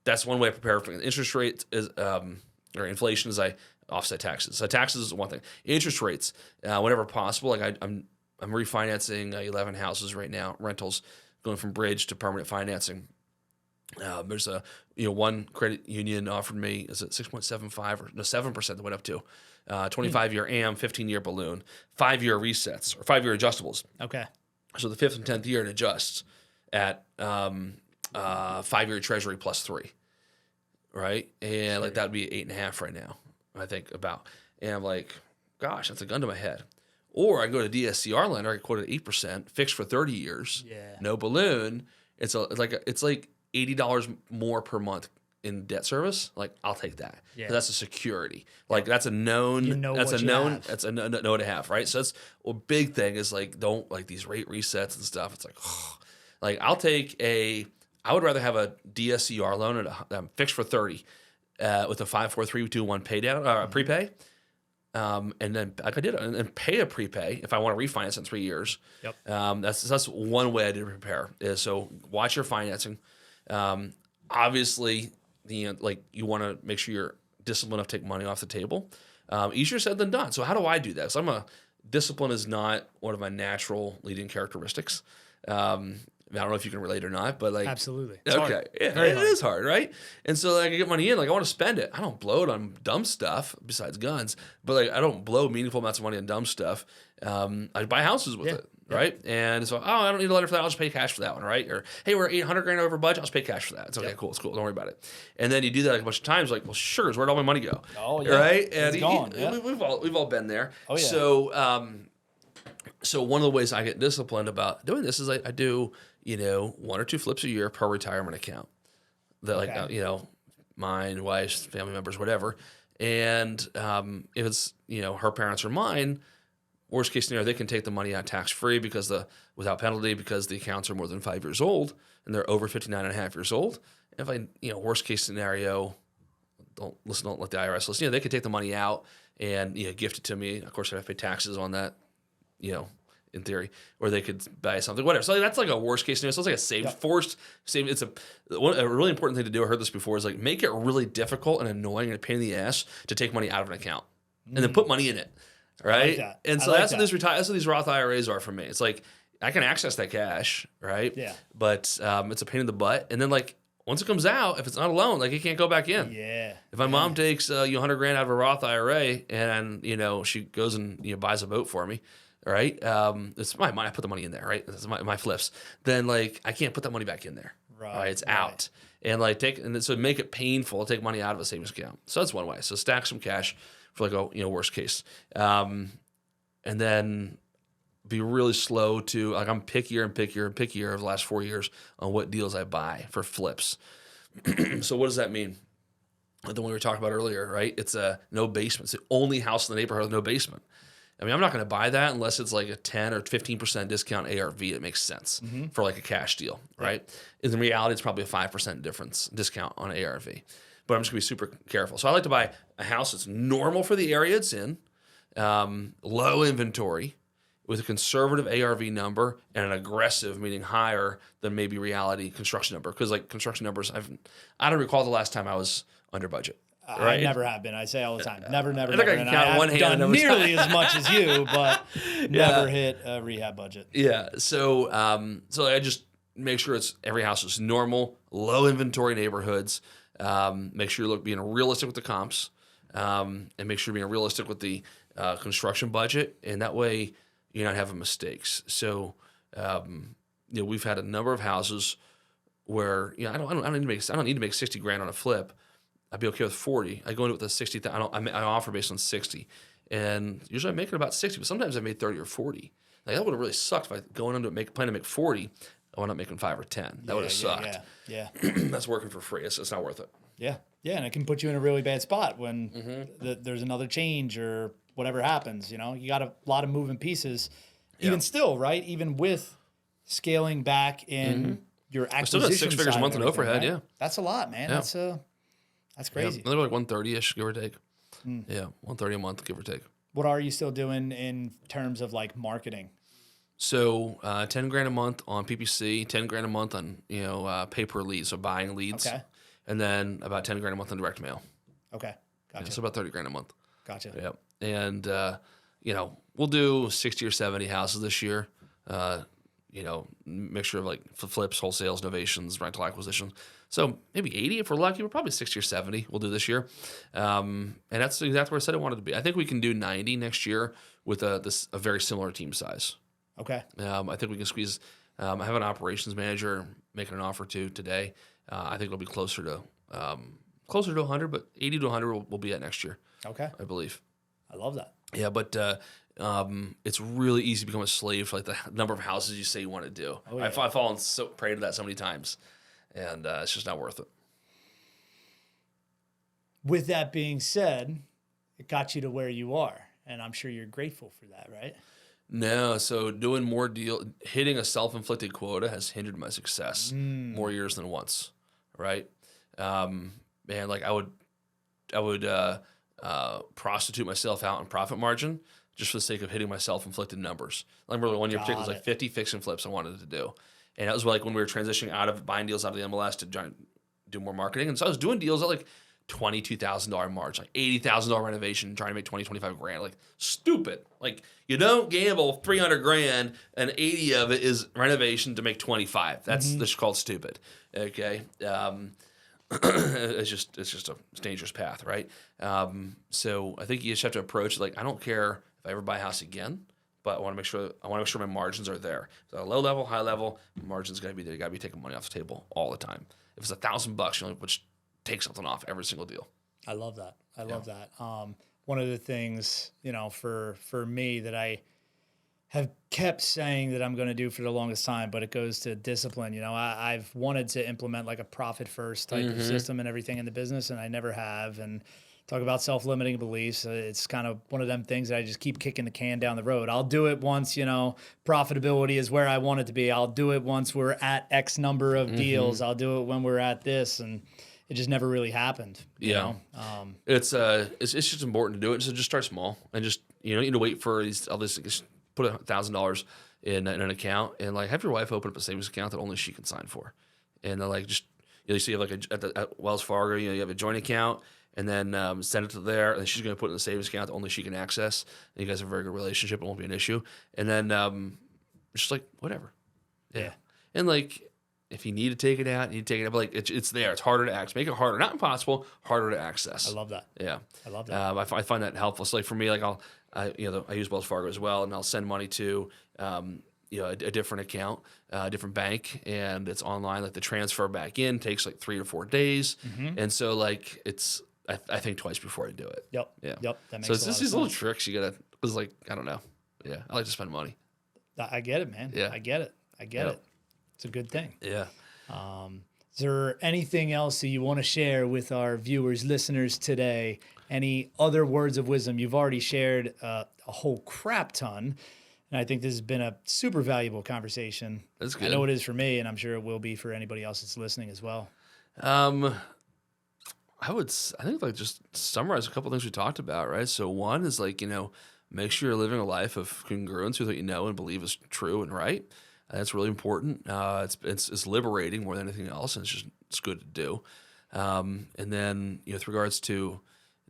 that's one way I prepare for interest rates is or inflation is I offset taxes. So taxes is one thing. Interest rates, whenever possible. I'm refinancing 11 houses right now, rentals, going from bridge to permanent financing. There's a one credit union offered me, is it 6.75 or no 7% that went up to 25-year AM, 15-year balloon, 5-year resets or 5-year adjustables. Okay. So the 5th and 10th year it adjusts at 5-year Treasury plus 3, right? And like that would be 8.5 right now, I think about. And I'm like, gosh, that's a gun to my head. Or I go to DSCR lender, I get quoted 8%, fixed for 30 years, no balloon. It's like $80 more per month in debt service. Like I'll take that. Yeah. That's a security. Like that's a known. That's a known. That's a know to have, right? So that's a big thing is like don't like these rate resets and stuff. It's like, like I'll take a. I would rather have a DSCR loan at fixed for 30 with a 5-4-3-2-1 pay down prepay. And then like I did it and pay a prepay if I want to refinance in 3 years. Yep. That's one way I did prepare is so watch your financing. Obviously, like you want to make sure you're disciplined enough to take money off the table. Easier said than done. So how do I do that? So discipline is not one of my natural leading characteristics. I don't know if you can relate or not, but like absolutely. It's okay. Hard. Yeah, it is hard, right? And so like I get money in, like I want to spend it. I don't blow it on dumb stuff besides guns, but like I don't blow meaningful amounts of money on dumb stuff. I buy houses with it, right? And so I don't need a letter for that. I'll just pay cash for that one, right? Or hey, we're $800,000 over budget. I'll just pay cash for that. It's okay, cool. It's cool. Don't worry about it. And then you do that like a bunch of times, like, well, sure, where'd all my money go? Oh yeah, right? And it's gone. We've all been there. Oh yeah. So one of the ways I get disciplined about doing this is I do 1 or 2 flips a year per retirement account that like mine, wife's, family members, whatever. And if it's her parents or mine, worst case scenario, they can take the money out tax free without penalty because the accounts are more than 5 years old and they're over 59 and a half years old. If worst case scenario, don't let the IRS listen. They could take the money out and gift it to me. Of course, I have to pay taxes on that. In theory, or they could buy something, whatever. So that's like a worst case scenario. So it's like a forced saving. It's a really important thing to do. I heard this before is like make it really difficult and annoying and a pain in the ass to take money out of an account and then put money in it, right? I like and so that's what these Roth IRAs are for me. It's like I can access that cash, right? Yeah. But it's a pain in the butt. And then like once it comes out, if it's not a loan, like it can't go back in. Yeah. If my mom takes $100,000 out of a Roth IRA and she goes and buys a boat for me. Right, it's my money. I put the money in there. Right, it's my flips. Then like I can't put that money back in there. Right, it's out. And like so make it painful to take money out of a savings account. So that's one way. So stack some cash for like a worst case, and then be really slow to like I'm pickier over the last 4 years on what deals I buy for flips. So what does that mean? Like the one we were talking about earlier, right? It's no basement. It's the only house in the neighborhood with no basement. I mean, I'm not going to buy that unless it's like a 10 or 15% discount ARV. It makes sense for like a cash deal, right? In reality, it's probably a 5% discount on ARV. But I'm just going to be super careful. So I like to buy a house that's normal for the area it's in, low inventory, with a conservative ARV number and an aggressive, meaning higher than maybe reality construction number. Because like construction numbers, I don't recall the last time I was under budget. Right. I never have been. I say all the time, never. I think I can count one hand. I've done nearly as much as you, but never hit a rehab budget. Yeah. So I just make sure every house is normal, low inventory neighborhoods. Make sure you're being realistic with the comps, and make sure you're being realistic with the construction budget, and that way you're not having mistakes. So we've had a number of houses where I don't need to make $60,000 on a flip. I'd be okay with 40. I go into it with a 60. I offer based on 60, and usually I'm making about 60. But sometimes I made 30 or 40. Like that would have really sucked if I going into it plan to make 40. I wound up making 5 or 10. That would have sucked. Yeah. That's working for free. It's not worth it. Yeah, and it can put you in a really bad spot when there's another change or whatever happens. You got a lot of moving pieces. Even still, right? Even with scaling back in your acquisition, I still got 6 figures a month in overhead. Right? Yeah, that's a lot, man. Yeah. That's crazy. Yeah, they're like 130-ish, give or take. Yeah, 130 a month, give or take. What are you still doing in terms of like marketing? So $10,000 a month on PPC, $10,000 a month on pay per lead, so buying leads, and then about $10,000 a month on direct mail. Okay, gotcha. Yeah, so about $30,000 a month. Gotcha. Yep. And we'll do 60 or 70 houses this year. Mixture of like flips, wholesales, novations, rental acquisitions. So maybe 80 if we're lucky. We're probably 60 or 70 we'll do this year. And that's exactly where I said I wanted to be. I think we can do 90 next year with a very similar team size. Okay. I think we can squeeze. I have an operations manager making an offer to today. I think it'll be closer to 100, but 80 to 100 we'll be at next year. Okay. I believe. I love that. Yeah, but it's really easy to become a slave to like the number of houses you say you want to do. Oh, yeah. I've fallen prey to that so many times, and it's just not worth it. With that being said, it got you to where you are, and I'm sure you're grateful for that, right? No, so doing more hitting a self-inflicted quota has hindered my success more years than once, right? Man, like I would prostitute myself out in profit margin just for the sake of hitting my self-inflicted numbers. Like really, one year in particular was like 50 fix and flips I wanted to do, and that was like when we were transitioning out of buying deals out of the MLS to do more marketing, and so I was doing deals at like $22,000 margin, like $80,000 renovation, trying to make 25 grand. Like stupid. Like you don't gamble 300 grand and 80 of it is renovation to make 25. That's just called stupid. Okay. It's just a dangerous path, right? So I think you just have to approach it like I don't care if I ever buy a house again, but I want to make sure my margins are there. So low level, high level, margins got to be there. You got to be taking money off the table all the time. If it's $1,000, you know, which take something off every single deal. I love that. I love that. One of the things, you know, for me that I have kept saying that I'm going to do for the longest time, but it goes to discipline. You know, I've wanted to implement like a profit first type of system and everything in the business, and I never have. And talk about self-limiting beliefs. It's kind of one of them things that I just keep kicking the can down the road. I'll do it once, you know, profitability is where I want it to be. I'll do it once we're at X number of deals. I'll do it when we're at this. And it just never really happened. You know? It's just important to do it. So just start small and just, you don't need to wait for all this. Just put $1,000 in an account and like have your wife open up a savings account that only she can sign for. And then like just, you know, you see like at Wells Fargo, you know, you have a joint account and then send it to there and she's going to put it in the savings account that only she can access. And you guys have a very good relationship. It won't be an issue. And then just like whatever. Yeah. And like, if you need to take it out, you need to take it out. But like it's there. It's harder to access. Make it harder, not impossible, harder to access. I love that. Yeah, I love that. I find that helpful. So like for me, like I use Wells Fargo as well, and I'll send money to a different account, a different bank, and it's online. Like the transfer back in takes like 3 to 4 days, and so like it's I think twice before I do it. Yep. Yeah. Yep. That makes so it's a just lot these of little sense. tricks you gotta. Cause like I don't know. Yeah, I like to spend money. I get it, man. Yeah. I get it. Yep. It's a good thing. Yeah. Is there anything else that you want to share with our viewers, listeners today? Any other words of wisdom? You've already shared a whole crap ton, and I think this has been a super valuable conversation. That's good. I know it is for me, and I'm sure it will be for anybody else that's listening as well. I think like just summarize a couple things we talked about, right? So one is like, you know, make sure you're living a life of congruence with what you know and believe is true and right. That's really important. It's liberating more than anything else, and it's good to do. And then, you know, with regards to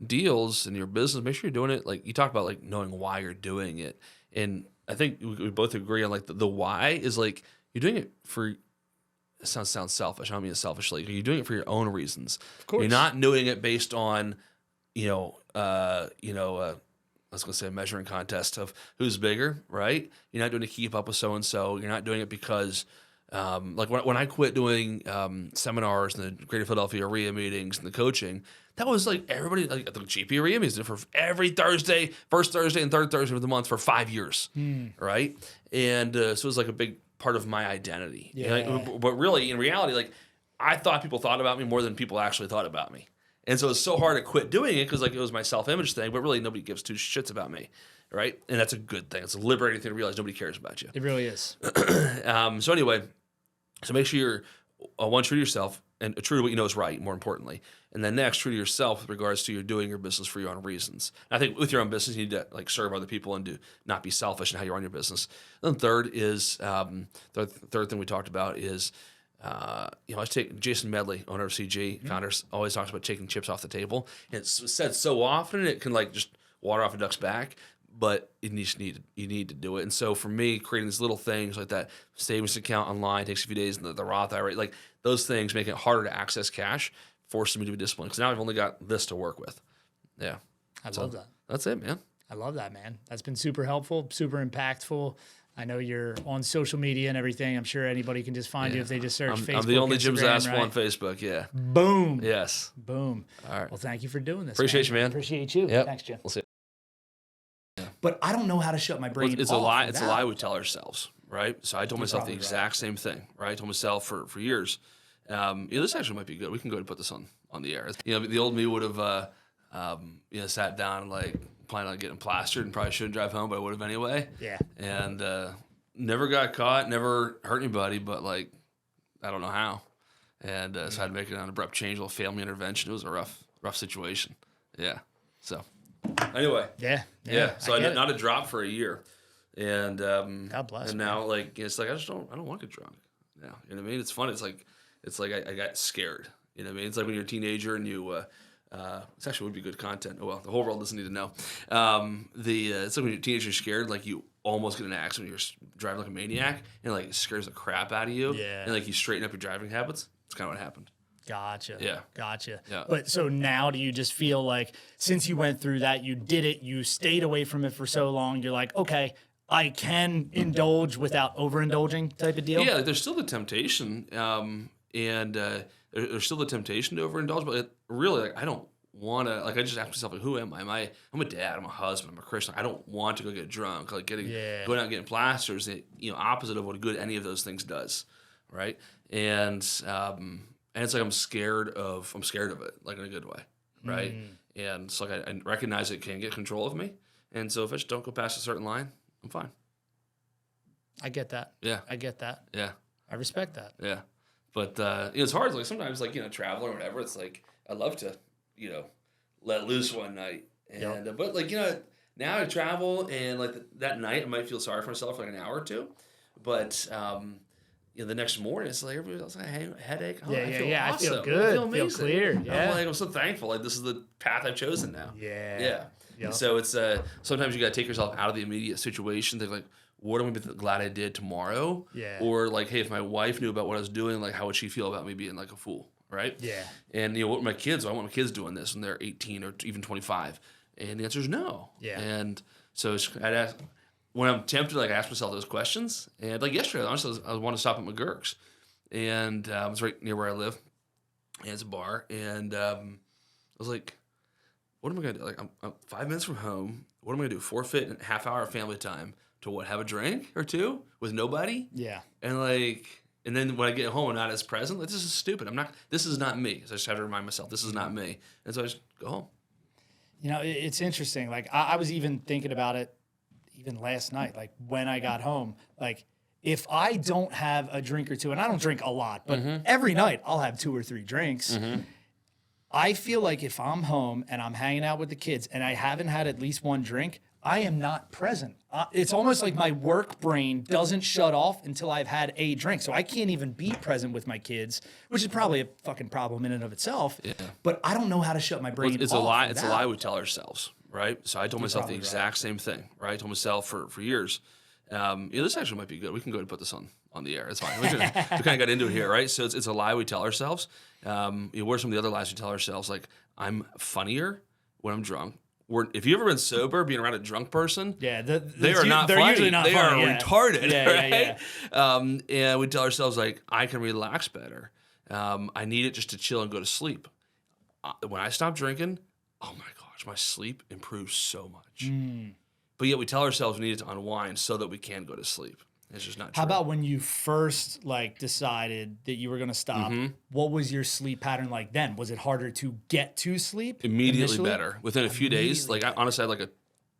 deals in your business, make sure you're doing it. Like you talk about, like knowing why you're doing it, and I think we both agree on like the why is like you're doing it for. It sounds selfish. I don't mean it selfishly. You're doing it for your own reasons. Of course, you're not doing it based on, let's go say a measuring contest of who's bigger, right? You're not doing it to keep up with so-and-so. You're not doing it because, like when I quit doing seminars and the Greater Philadelphia RIA meetings and the coaching, that was like everybody, like the GP RIA meetings for every Thursday, first Thursday and third Thursday of the month for 5 years, right? And so it was like a big part of my identity. Yeah. Like, but really, in reality, like I thought people thought about me more than people actually thought about me. And so it's so hard to quit doing it because like it was my self-image thing, but really nobody gives two shits about me, right? And that's a good thing. It's a liberating thing to realize nobody cares about you. it really is. So anyway, so make sure you're one, true to yourself and true to what you know is right, more importantly. And then next, true to yourself with regards to you're doing your business for your own reasons. And I think with your own business, you need to like serve other people and do not be selfish in how you run your business. And then third is third thing we talked about is I take Jason Medley, owner of CG, founders, always talks about taking chips off the table. And it's said so often it can like just water off a duck's back. but you need to do it. And so for me, creating these little things like that savings account online takes a few days, and the Roth IRA, like those things make it harder to access cash, forces me to be disciplined because now I've only got this to work with. Yeah. I love that. That's it, man. I love that, man. That's been super helpful, super impactful. I know you're on social media and everything. I'm sure anybody can just find you if they just search Facebook. I'm the only Jim Instagram, Zaspel on Facebook. Yeah. Boom. Yes. Boom. All right. Well, thank you for doing this. Appreciate you, man. Appreciate you. Yep. Thanks, Jim. We'll see. But I don't know how to shut my brain It's off a lie. of It's that. a lie we tell ourselves, right? So I told myself the probably exact same thing, right? I told myself for years, this actually might be good. We can go ahead and put this on the air. The old me would have, sat down and like planning on getting plastered and probably shouldn't drive home, but I would have anyway. Yeah. And never got caught, never hurt anybody, but like I don't know how. And so I had to make an abrupt change, a little family intervention. It was a rough situation. Yeah. So anyway. Yeah. So I not a drop for a year, and God bless. And now like it's like I don't want to get drunk. Now you know what I mean. It's fun. It's like I got scared. You know what I mean. It's like when you're a teenager and you. This actually would be good content. Oh well, the whole world doesn't need to know. It's like when you're a teenager, you're scared, like you almost get in an accident. You're driving like a maniac, and like it scares the crap out of you. Yeah. And like you straighten up your driving habits. It's kind of what happened. Gotcha. Yeah. Gotcha. Yeah. But so now do you just feel like since you went through that, you did it, you stayed away from it for so long, you're like, okay, I can indulge without overindulging type of deal? Yeah, like, there's still the temptation, there's still the temptation to overindulge, but really, like, I don't want to. Like, I just ask myself, like, who am I? I'm a dad. I'm a husband. I'm a Christian. I don't want to go get drunk. Like, going out and getting plasters, opposite of what good any of those things does, right? And it's like I'm scared of it, like in a good way, right? And it's like I recognize it can get control of me, and so if I just don't go past a certain line, I'm fine. I get that. Yeah. I get that. Yeah. I respect that. Yeah. But it's hard. Like sometimes, like travel or whatever. It's like I love to, let loose one night. And but like now I travel and like that night I might feel sorry for myself for like an hour or two, but the next morning it's like everybody else like headache. Oh, I feel awesome. I feel good. I feel clear. Yeah. I'm so thankful. Like this is the path I've chosen now. Yeah. Yeah. And so it's sometimes you got to take yourself out of the immediate situation. Think like, what am I gonna be glad I did tomorrow? Yeah. Or like, hey, if my wife knew about what I was doing, like, how would she feel about me being like a fool, right? Yeah. And what my kids? I want my kids doing this when they're 18 or even 25. And the answer is no. Yeah. And so I'd ask when I'm tempted, like, I ask myself those questions. And like yesterday, honestly, I want to stop at McGurk's, and it's right near where I live, and it's a bar. And I was like, what am I gonna do? Like, I'm 5 minutes from home. What am I gonna do? Forfeit a half hour of family time to what? Have a drink or two with nobody? Yeah. And then when I get home, I'm not as present. Like, this is stupid. This is not me. So I just have to remind myself, this is not me. And so I just go home. It's interesting. Like I was even thinking about it even last night. Like when I got home, like if I don't have a drink or two, and I don't drink a lot, but every night I'll have 2 or 3 drinks. I feel like if I'm home and I'm hanging out with the kids and I haven't had at least one drink, I am not present. It's almost like my work brain doesn't shut off until I've had a drink. So I can't even be present with my kids, which is probably a fucking problem in and of itself. Yeah. But I don't know how to shut my brain off. It's a lie. It's a lie we tell ourselves, right? So I told myself the exact same thing, right? I told myself for years, this actually might be good. We can go ahead and put this on the air. It's fine. We kind of got into it here, right? So it's a lie we tell ourselves. What are some of the other lies we tell ourselves? Like, I'm funnier when I'm drunk. If you've ever been sober, being around a drunk person, they are not they're funny. Usually not they funny, are retarded, right? Yeah. And we tell ourselves, like, I can relax better. I need it just to chill and go to sleep. When I stop drinking, oh my gosh, my sleep improves so much. But yet we tell ourselves we need it to unwind so that we can go to sleep. It's just not true. How about when you first decided that you were going to stop? What was your sleep pattern like then? Was it harder to get to sleep? Immediately initially? better. Within a few days, like I honestly had like a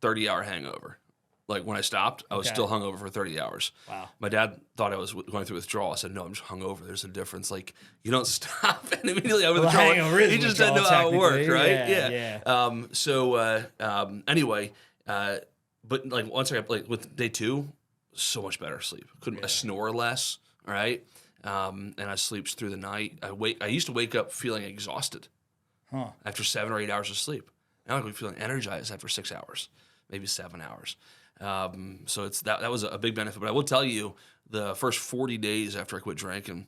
30-hour hangover. Like when I stopped, I was still hungover for 30 hours. Wow. My dad thought I was going through withdrawal. I said, no, I'm just hungover. There's a difference. Like, you don't stop and immediately I withdraw. He just doesn't know how it worked, right? Yeah. Anyway, but like once I got like with day 2, so much better sleep. I snore less, right? And I sleep through the night. I used to wake up feeling exhausted after 7 or 8 hours of sleep. Now I'm feeling energized after 6 hours maybe 7 hours. So that was a big benefit. But I will tell you, the first 40 days after I quit drinking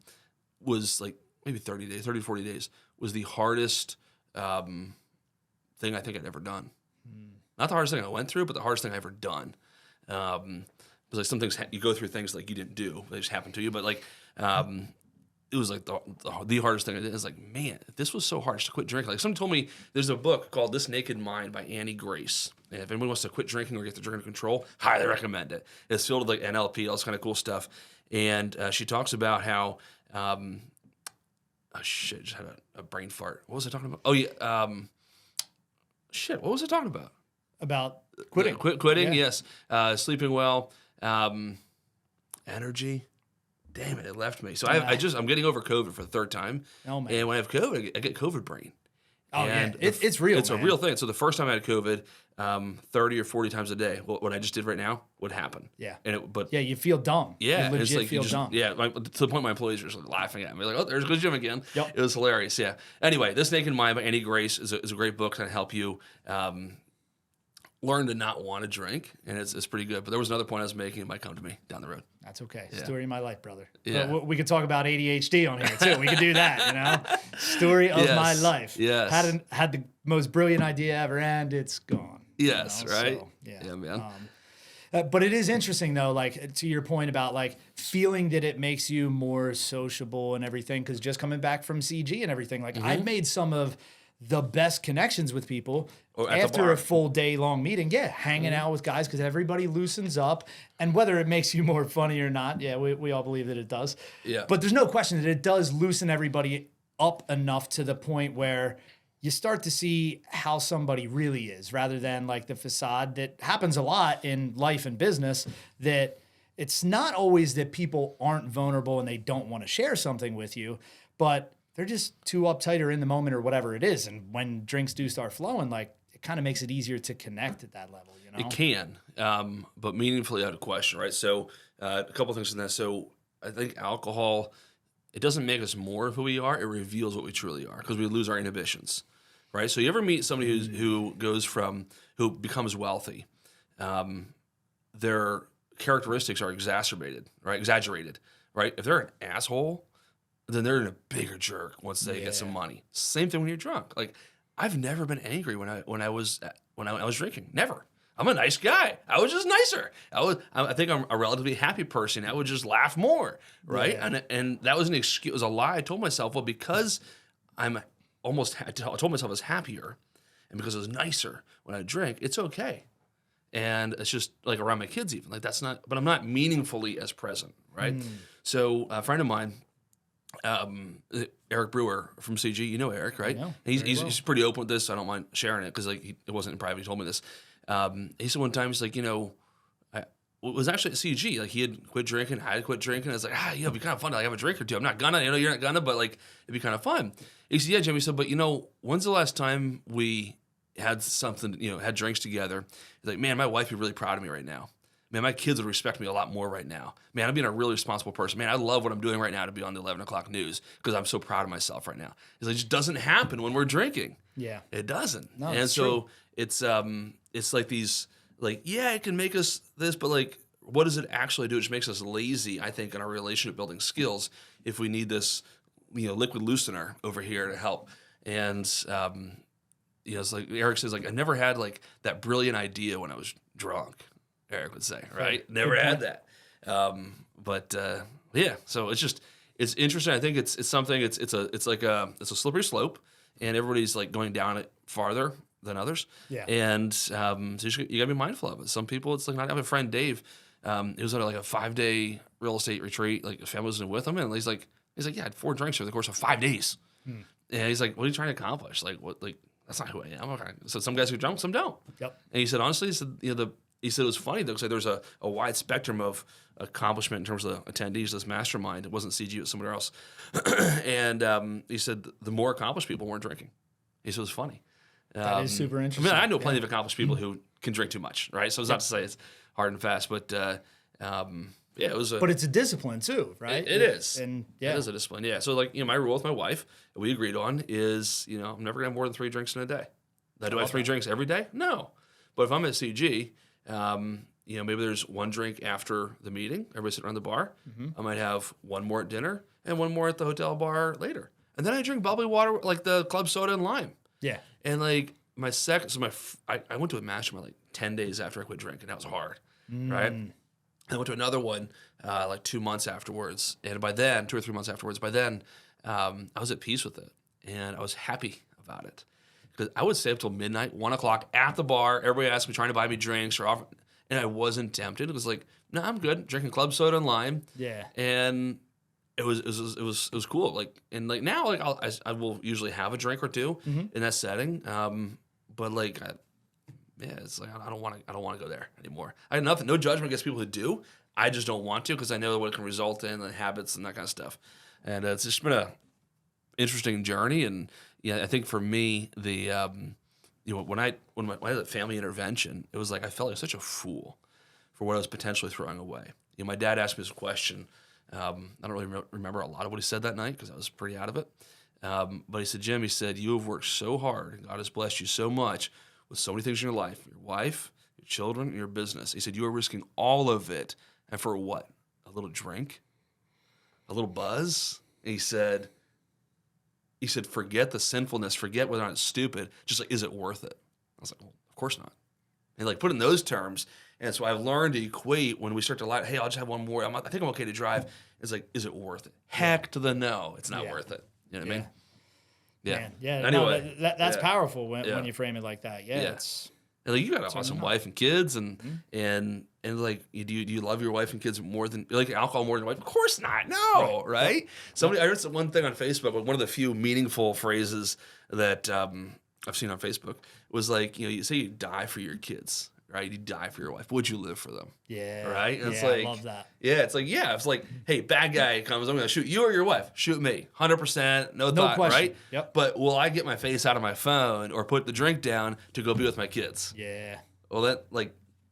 was like maybe 30 to 40 days was the hardest thing I think I'd ever done. Not the hardest thing I went through, but the hardest thing I ever done. Because like some things you go through things like you didn't do, they just happen to you. But like it was like the hardest thing I did. It's like, man, this was so hard just to quit drinking. Like someone told me there's a book called This Naked Mind by Annie Grace. And if anyone wants to quit drinking or get their drinking control, highly recommend it. It's filled with like NLP, all this kind of cool stuff. And she talks about how, oh shit, just had a brain fart. What was I talking about? Oh yeah, shit, what was I talking about? About quitting. Quitting, yes. Sleeping well, energy. Damn it left me. So I'm getting over COVID for the third time. Oh, man. And when I have COVID, I get COVID brain. Oh, and yeah. It's real, It's man. a real thing. So the first time I had COVID, 30 or 40 times a day, what I just did right now would happen. Yeah. But yeah, you feel dumb. yeah, You it's legit like feel dumb. Yeah, to the point my employees were just like laughing at me. Like, oh, there's goes Jim again. Yep. It was hilarious, yeah. Anyway, This Naked Mind by Annie Grace is a great book to help you learn to not want to drink, and it's pretty good. But there was another point I was making. It might come to me down the road. That's okay. Yeah. Story of my life, brother. Yeah. But we could talk about ADHD on here too. We could do that, you know? Story of my life. Yes. Had the most brilliant idea ever, and it's gone. Yes, you know? right? So, Yeah, man. But it is interesting though, like to your point about like feeling that it makes you more sociable and everything. Because just coming back from CG and everything, like I've made some of the best connections with people after a full day long meeting. Yeah, hanging out with guys because everybody loosens up. And whether it makes you more funny or not, yeah, we all believe that it does. Yeah. But there's no question that it does loosen everybody up enough to the point where you start to see how somebody really is rather than like the facade that happens a lot in life and business, that it's not always that people aren't vulnerable and they don't want to share something with you, but they're just too uptight or in the moment or whatever it is. And when drinks do start flowing, like it kind of makes it easier to connect at that level, you know? It can, but meaningfully out of question, right? So a couple things in that. So I think alcohol, it doesn't make us more of who we are. It reveals what we truly are because we lose our inhibitions, right? So you ever meet somebody who becomes wealthy, their characteristics are exaggerated, right? If they're an asshole, then they're in a bigger jerk once they get some money. Same thing when you're drunk. Like I've never been angry when I was drinking. Never. I'm a nice guy. I was just nicer. I think I'm a relatively happy person. I would just laugh more, right? Yeah. And that was an excuse. It was a lie. I told myself, well, because I told myself I was happier, and because I was nicer when I drink, it's okay. And it's just like around my kids even. Like that's not. But I'm not meaningfully as present, right? So a friend of mine. Eric Brewer from CG, you know Eric, right? I know, He's pretty open with this. So I don't mind sharing it because like it wasn't in private. He told me this. He said one time he's like, it was actually at CG. Like he had quit drinking, I had quit drinking. I was like, it'd be kind of fun to like have a drink or two. I'm not gonna, you're not gonna, but like it'd be kind of fun. He said, yeah, Jimmy. He said, but when's the last time we had something, had drinks together? He's like, man, my wife would be really proud of me right now. Man, my kids would respect me a lot more right now. Man, I'm being a really responsible person. Man, I love what I'm doing right now to be on the 11 o'clock news because I'm so proud of myself right now. It's like, it just doesn't happen when we're drinking. Yeah. It doesn't. No, and so true. It's like these, like, yeah, it can make us this, but like, what does it actually do? It just makes us lazy, I think, in our relationship building skills if we need this, liquid loosener over here to help. And, it's like Eric says, like, I never had like that brilliant idea when I was drunk. Eric would say, right? Never had that. Yeah, so it's interesting. I think it's something, it's a slippery slope, and everybody's like going down it farther than others. Yeah. And so you gotta be mindful of it. Some people, it's like, I have a friend, Dave, he was at like a 5-day real estate retreat, like his family was with him, and he's like, yeah, I had 4 drinks over the course of 5 days. And he's like, what are you trying to accomplish? Like, what, like, that's not who I am. So some guys get drunk, some don't. Yep. And he said, honestly, he said it was funny though, because there's a wide spectrum of accomplishment in terms of the attendees to this mastermind. It wasn't CG, it was somewhere else. And he said the more accomplished people weren't drinking. He said it was funny. That is super interesting. I know plenty of accomplished people who can drink too much, right? So it's not to say it's hard and fast, but it was. But it's a discipline too, right? It is. And it is a discipline. Yeah. So like my rule with my wife, we agreed on is I'm never gonna have more than 3 drinks in a day. Now, do I have 3 drinks every day? No. But if I'm at CG, maybe there's one drink after the meeting. Everybody sitting around the bar. I might have one more at dinner and one more at the hotel bar later. And then I drink bubbly water, like the club soda and lime. Yeah. And like I went to a mastermind like 10 days after I quit drinking. That was hard, right? I went to another one like 2 months afterwards. And by then, 2 or 3 months afterwards, I was at peace with it. And I was happy about it. Because I would stay up till midnight, 1 o'clock at the bar. Everybody asked me, trying to buy me drinks or offer. And I wasn't tempted. It was like, no, I'm good. Drinking club soda and lime. Yeah. And it was cool. Like, and like now, like I will usually have a drink or two in that setting. But like, it's like I don't want to go there anymore. I have nothing, no judgment against people who do. I just don't want to because I know what it can result in, the habits and that kind of stuff. And it's just been a interesting journey. And I think for me, when I had a family intervention, it was like I felt like such a fool for what I was potentially throwing away. My dad asked me this question. I don't really remember a lot of what he said that night because I was pretty out of it. But he said, Jim, you have worked so hard and God has blessed you so much with so many things in your life, your wife, your children, and your business. He said, you are risking all of it. And for what? A little drink? A little buzz? And he said, forget the sinfulness, forget whether or not it's stupid. Just like, is it worth it? I was like, well, of course not. And like put in those terms. And so I've learned to equate when we start to hey, I'll just have one more. I think I'm okay to drive. It's like, is it worth it? Heck to the no. It's not worth it. You know what I mean? Yeah. Man, yeah. Anyway, no, that's powerful when you frame it like that. Yeah. It's and like you got an awesome wife and kids, and like, do you love your wife and kids more than like alcohol more than your wife? Of course not. No, right? I heard one thing on Facebook. One of the few meaningful phrases that I've seen on Facebook was like, you say you die for your kids. Right, you die for your wife. Would you live for them? Yeah. Right. And it's I like, love that. Yeah, it's like, hey, bad guy comes, I'm gonna shoot you or your wife. Shoot me, 100%, no thought, question. right? Yep. But will I get my face out of my phone or put the drink down to go be with my kids? Yeah. Well, that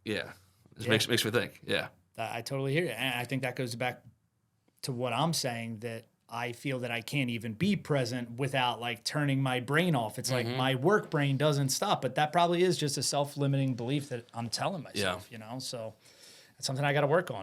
it makes me think. Yeah. I totally hear you, and I think that goes back to what I'm saying, that I feel that I can't even be present without like turning my brain off. It's like my work brain doesn't stop, but that probably is just a self-limiting belief that I'm telling myself, So that's something I got to work on.